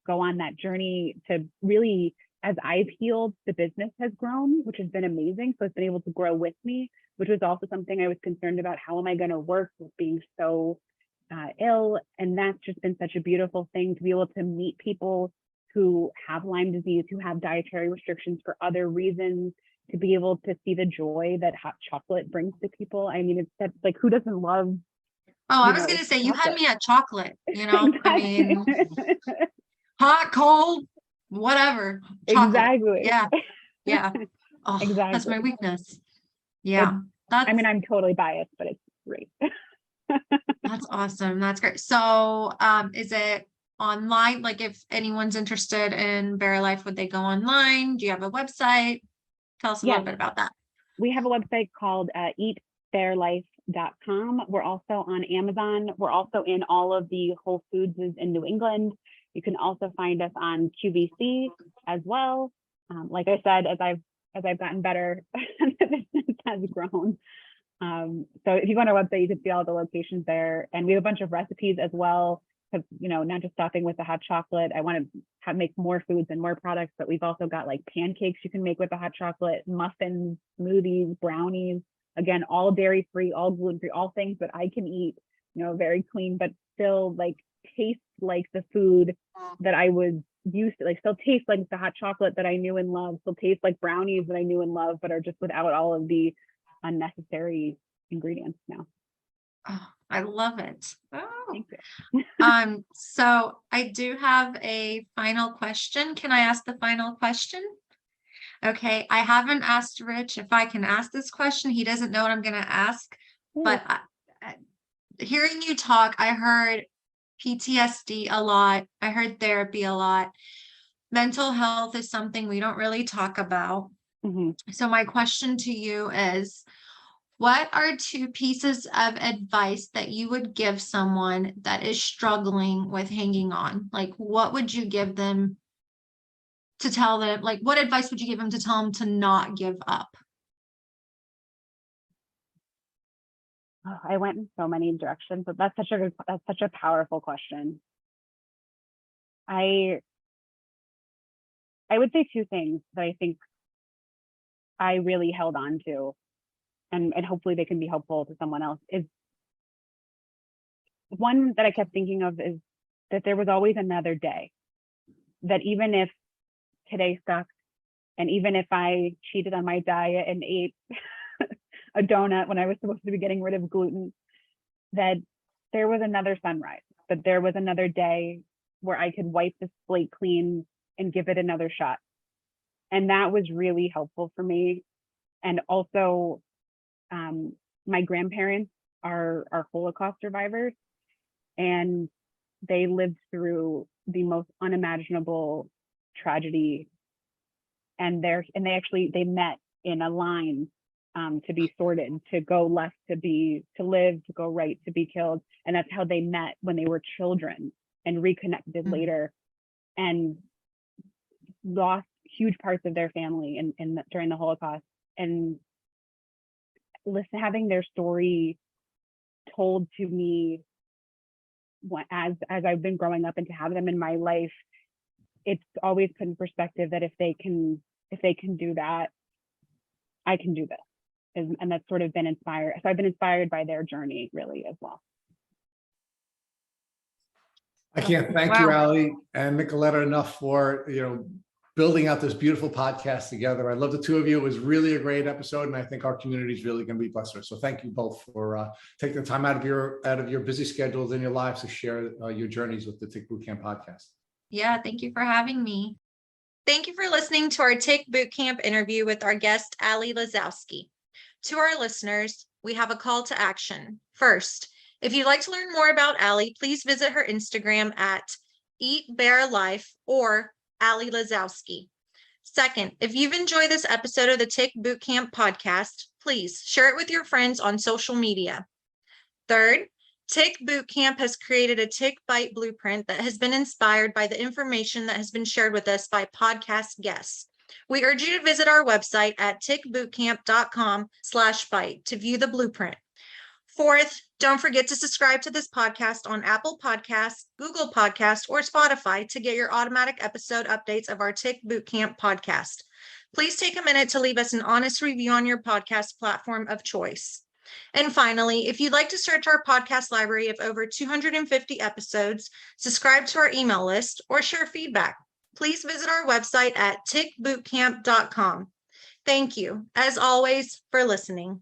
go on that journey to really, as I've healed, the business has grown, which has been amazing. So it's been able to grow with me, which was also something I was concerned about. How am I going to work with being so ill? And that's just been such a beautiful thing to be able to meet people who have Lyme disease, who have dietary restrictions for other reasons, to be able to see the joy that hot chocolate brings to people. I mean, that's like, who doesn't love? Oh, I was going to say, you had me at chocolate, I mean, hot, cold, whatever. Chocolate. Exactly. Yeah. Yeah. Oh, exactly. That's my weakness. Yeah. I mean, I'm totally biased, but it's great. That's awesome. That's great. So, is it online? Like, if anyone's interested in Bear Life, would they go online? Do you have a website? Tell us a little bit about that. We have a website called eatbearlife.com. We're also on Amazon. We're also in all of the Whole Foods in New England. You can also find us on QVC as well. Like I said, as I've gotten better, the business has grown. So if you go on our website, you can see all the locations there. And we have a bunch of recipes as well, because, not just stopping with the hot chocolate. I want to make more foods and more products, but we've also got like pancakes you can make with the hot chocolate, muffins, smoothies, brownies, again, all dairy free, all gluten free, all things that I can eat, very clean, but still like taste like the food that I was used to, like still taste like the hot chocolate that I knew and loved, still taste like brownies that I knew and loved, but are just without all of the unnecessary ingredients now. Oh, I love it. Oh. Thank you. So I do have a final question. Can I ask the final question? Okay, I haven't asked Rich if I can ask this question. He doesn't know what I'm going to ask, but hearing you talk, I heard PTSD a lot. I heard therapy a lot. Mental health is something we don't really talk about. Mm-hmm. So my question to you is, what are 2 pieces of advice that you would give someone that is struggling with hanging on? Like, what would you give them to tell them? Like, what advice would you give them to tell them to not give up? Oh, I went in so many directions, but that's such a powerful question. I would say 2 things that I think I really held on to, and hopefully they can be helpful to someone else. Is one that I kept thinking of is that there was always another day, that even if today sucked, and even if I cheated on my diet and ate a donut when I was supposed to be getting rid of gluten, that there was another sunrise, that there was another day where I could wipe the slate clean and give it another shot. And that was really helpful for me. And also, my grandparents are Holocaust survivors, and they lived through the most unimaginable tragedy. And they met in a line to be sorted, to go left, to live, to go right, to be killed. And that's how they met when they were children, and reconnected later, and lost huge parts of their family during the Holocaust. And having their story told to me as I've been growing up and to have them in my life, it's always put in perspective that if they can do that, I can do this. And that's sort of been inspired. So I've been inspired by their journey really as well. I can't thank you, Ali and Nicoletta, enough for, building out this beautiful podcast together. I love the two of you. It was really a great episode, and I think our community is really going to be blessed. So thank you both for taking the time out of your busy schedules and your lives to share your journeys with the Tick Bootcamp podcast. Yeah, thank you for having me. Thank you for listening to our Tick Bootcamp interview with our guest, Ali Lazowski. To our listeners, we have a call to action. First, if you'd like to learn more about Ali, please visit her Instagram at Eat Bear Life or Ali Lazowski. Second, if you've enjoyed this episode of the Tick Bootcamp podcast, please share it with your friends on social media. Third, Tick Bootcamp has created a Tick Bite blueprint that has been inspired by the information that has been shared with us by podcast guests. We urge you to visit our website at tickbootcamp.com/bite to view the blueprint. Fourth, don't forget to subscribe to this podcast on Apple Podcasts, Google Podcasts, or Spotify to get your automatic episode updates of our Tick Bootcamp podcast. Please take a minute to leave us an honest review on your podcast platform of choice. And finally, if you'd like to search our podcast library of over 250 episodes, subscribe to our email list, or share feedback, please visit our website at tickbootcamp.com. Thank you, as always, for listening.